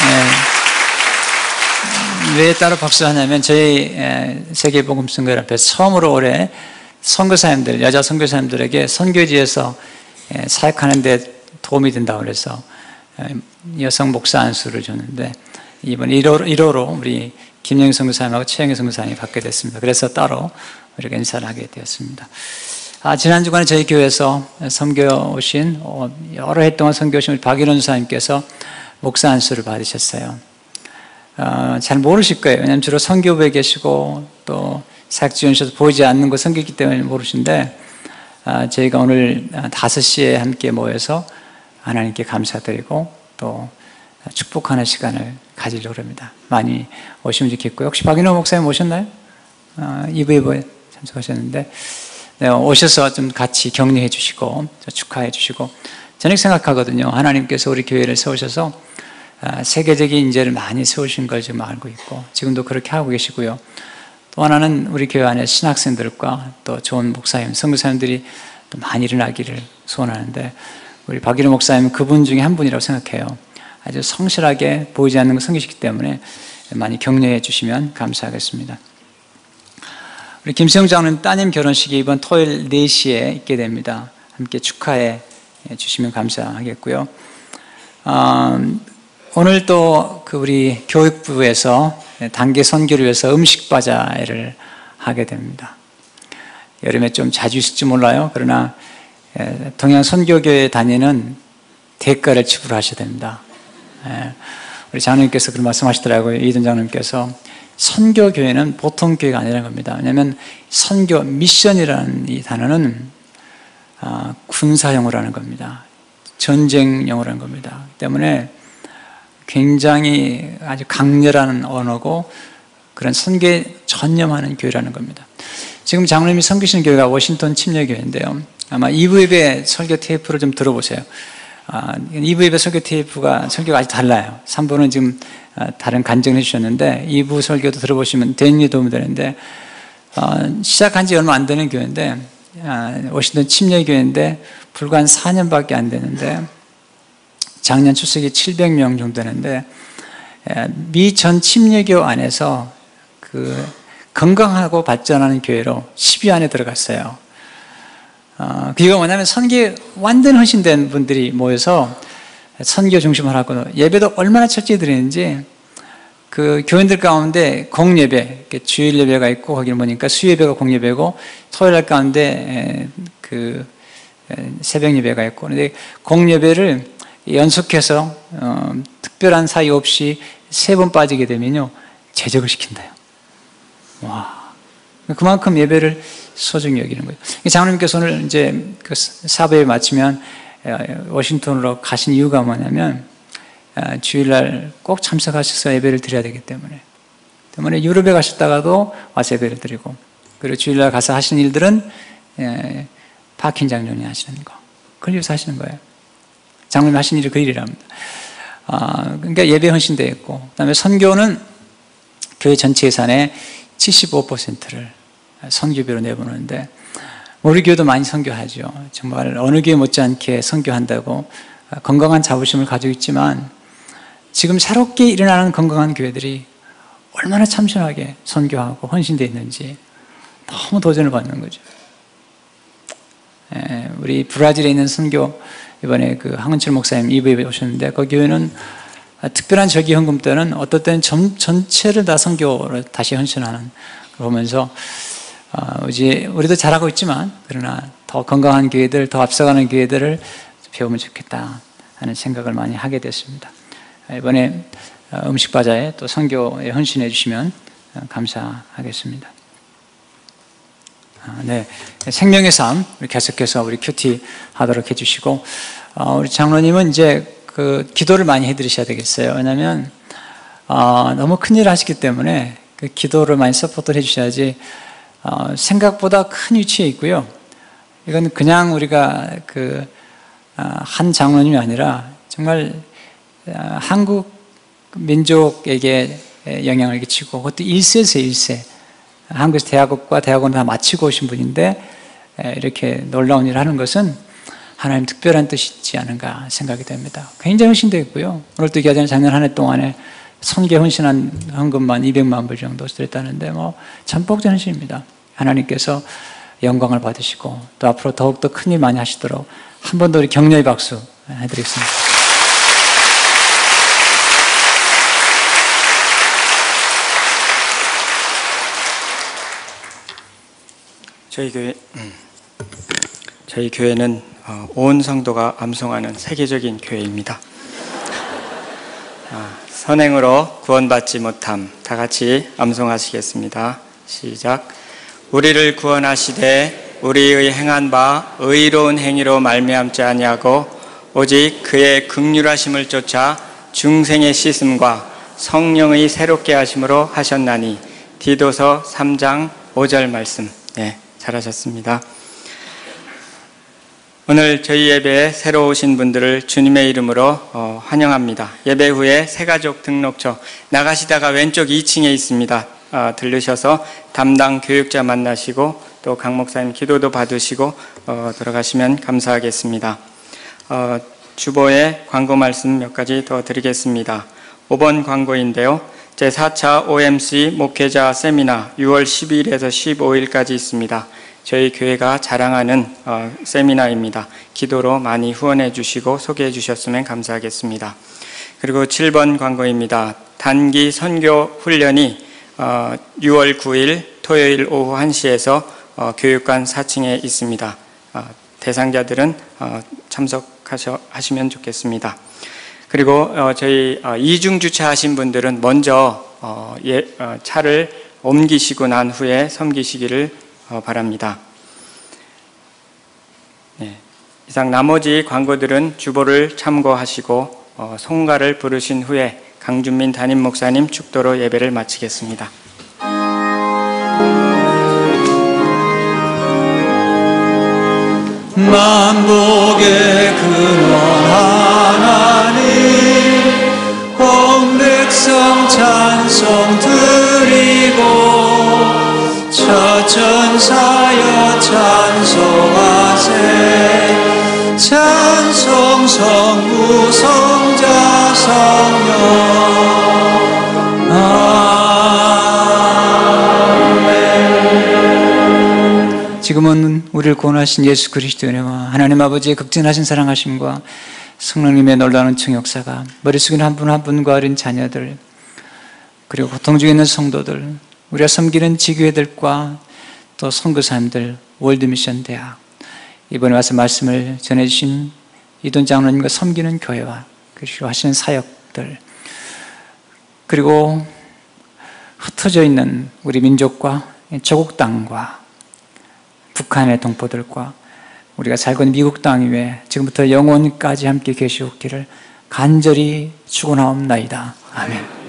네. 왜 따로 박수하냐면 저희 세계복음선교연합회 처음으로 올해 선교사님들, 여자 선교사님들에게 선교지에서 사역하는 데 도움이 된다고 그래서 여성 목사 안수를 줬는데 이번 1호로 우리 김영희 선교사님하고 최영희 선교사님이 받게 됐습니다. 그래서 따로 우리가 인사를 하게 되었습니다. 지난 주간에 저희 교회에서 선교 오신 여러 해 동안 선교 오신 우리 박일원 선사님께서 목사 안수를 받으셨어요. 잘 모르실 거예요. 왜냐하면 주로 선교부에 계시고 또 사역지원실에서 보이지 않는 거 선교이기 때문에 모르신데 저희가 오늘 5시에 함께 모여서 하나님께 감사드리고 또 축복하는 시간을 가지려고 합니다. 많이 오시면 좋겠고요. 혹시 박인호 목사님 오셨나요? EV에 참석하셨는데 네, 오셔서 좀 같이 격려해 주시고 축하해 주시고 저는 생각하거든요. 하나님께서 우리 교회를 세우셔서 세계적인 인재를 많이 세우신 걸 지금 알고 있고 지금도 그렇게 하고 계시고요. 또 하나는 우리 교회 안에 신학생들과 또 좋은 목사님, 선교사님들이 또 많이 일어나기를 소원하는데 우리 박일호 목사님 그분 중에 한 분이라고 생각해요. 아주 성실하게 보이지 않는 걸 섬기시기 때문에 많이 격려해 주시면 감사하겠습니다. 우리 김수영 장로님 따님 결혼식이 이번 토요일 4시에 있게 됩니다. 함께 축하해 주시면 감사하겠고요. 오늘 또 우리 교육부에서 단기 선교를 위해서 음식 바자회를 하게 됩니다. 여름에 좀 자주 있을지 몰라요. 그러나 동양 선교교회 다니는 대가를 지불하셔야 됩니다. 우리 장로님께서 그런 말씀하시더라고요. 이든 장로님께서 선교교회는 보통 교회가 아니라는 겁니다. 왜냐하면 선교, 미션이라는 이 단어는 군사용어라는 겁니다. 전쟁용어라는 겁니다. 그렇기 때문에 굉장히 아주 강렬한 언어고 그런 선교에 전념하는 교회라는 겁니다. 지금 장로님이 섬기시는 교회가 워싱턴 침례교회인데요. 아마 2부 예배 설교 테이프를 좀 들어보세요. 2부 예배 설교 테이프가 설교가 아주 달라요. 3부는 지금 다른 간증을 해주셨는데 2부 설교도 들어보시면 대인이 도움이 되는데 시작한 지 얼마 안 되는 교회인데 워싱턴 침례교회인데 불과 한 4년밖에 안 되는데 작년 출석이 700명 정도 되는데 미 전 침례교 안에서 건강하고 발전하는 교회로 10위 안에 들어갔어요. 그게 뭐냐면 선교에 완전 헌신된 분들이 모여서 선교 중심을 하고 예배도 얼마나 철저히 드리는지 그 교인들 가운데 공예배, 주일 예배가 있고 거기는 뭐니까 수예배가 공예배고 토요일 날 가운데 새벽 예배가 있고 그런데 공예배를 연속해서 특별한 사이 없이 3번 빠지게 되면요 제적을 시킨다요. 와, 그만큼 예배를 소중히 여기는 거예요. 장로님께서 오늘 이제 그 사부에 마치면 워싱턴으로 가신 이유가 뭐냐면 주일날 꼭 참석하셔서 예배를 드려야 되기 때문에 유럽에 가셨다가도 와서 예배를 드리고 그리고 주일날 가서 하시는 일들은 파킹 장로님 하시는 거 그걸 위해서 하시는 거예요. 장로님 하시는 일이 그 일이랍니다. 그러니까 예배 헌신되어 있고 그다음에 선교는 교회 전체 예산의 75%를 선교비로 내보내는데 우리 교회도 많이 선교하죠. 정말 어느 교회 못지않게 선교한다고 건강한 자부심을 가지고 있지만 지금 새롭게 일어나는 건강한 교회들이 얼마나 참신하게 선교하고 헌신되어 있는지 너무 도전을 받는 거죠. 우리 브라질에 있는 선교 이번에 황은철 목사님 2부에 오셨는데 그 교회는 특별한 절기 헌금 때는 어떨 때는 전체를 다 선교로 다시 헌신하는 걸 보면서 이제 우리도 잘하고 있지만 그러나 더 건강한 교회들, 더 앞서가는 교회들을 배우면 좋겠다 하는 생각을 많이 하게 됐습니다. 이번에 음식 바자에 또 선교에 헌신해 주시면 감사하겠습니다. 네, 생명의 삶 계속해서 우리 큐티 하도록 해주시고 우리 장로님은 이제 기도를 많이 해드리셔야 되겠어요. 왜냐하면 너무 큰일을 하시기 때문에 그 기도를 많이 서포트를 해주셔야지 생각보다 큰 위치에 있고요. 이건 그냥 우리가 한 장로님이 아니라 정말 한국 민족에게 영향을 끼치고 그것도 1세에서 1세 한국에서 대학과 대학원을 다 마치고 오신 분인데 이렇게 놀라운 일을 하는 것은 하나님 특별한 뜻이 있지 않은가 생각이 됩니다. 굉장히 헌신되어 있고요. 오늘 또 얘기하자면 작년 한 해 동안에 선교 헌신한 헌금만 200만 불 정도 드렸다는데 전폭적인 헌신입니다. 하나님께서 영광을 받으시고 또 앞으로 더욱더 큰일 많이 하시도록 한 번 더 우리 격려의 박수 해드리겠습니다. 저희 교회는 온 성도가 암송하는 세계적인 교회입니다. 선행으로 구원받지 못함 다 같이 암송하시겠습니다. 시작. 우리를 구원하시되 우리의 행한 바 의로운 행위로 말미암지 아니하고 오직 그의 긍휼하심을 쫓아 중생의 씻음과 성령의 새롭게 하심으로 하셨나니 디도서 3장 5절 말씀, 잘하셨습니다. 오늘 저희 예배에 새로 오신 분들을 주님의 이름으로 환영합니다. 예배 후에 새가족 등록처 나가시다가 왼쪽 2층에 있습니다. 들르셔서 담당 교육자 만나시고 또 강 목사님 기도도 받으시고 들어가시면 감사하겠습니다. 주보에 광고 말씀 몇 가지 더 드리겠습니다. 5번 광고인데요. 제4차 OMC 목회자 세미나 6월 12일에서 15일까지 있습니다. 저희 교회가 자랑하는 세미나입니다. 기도로 많이 후원해 주시고 소개해 주셨으면 감사하겠습니다. 그리고 7번 광고입니다. 단기 선교 훈련이 6월 9일 토요일 오후 1시에서 교육관 4층에 있습니다. 대상자들은 참석하시면 좋겠습니다. 그리고 저희 이중 주차하신 분들은 먼저 차를 옮기시고 난 후에 섬기시기를 바랍니다. 이상 나머지 광고들은 주보를 참고하시고 송가를 부르신 후에 강준민 담임 목사님 축도로 예배를 마치겠습니다. 만복의 근원 하나님, 온 백성 찬송 드리고 천사여 찬송하세. 찬송 성부 성자 성령. 아멘. 지금은 우리를 구원하신 예수 그리스도의 은혜와 하나님 아버지의 극진하신 사랑하심과 성령님의 놀라운 청역사가 머릿속에 한 분 한 분과 어린 자녀들, 그리고 고통 중에 있는 성도들, 우리가 섬기는 지교회들과 또 선교사님들, 월드미션 대학, 이번에 와서 말씀을 전해주신 이돈 장로님과 섬기는 교회와 그리고 하시는 사역들, 그리고 흩어져 있는 우리 민족과 조국 땅과 북한의 동포들과 우리가 살고 있는 미국 땅 위에 지금부터 영원까지 함께 계시옵기를 간절히 축원하옵나이다. 아멘.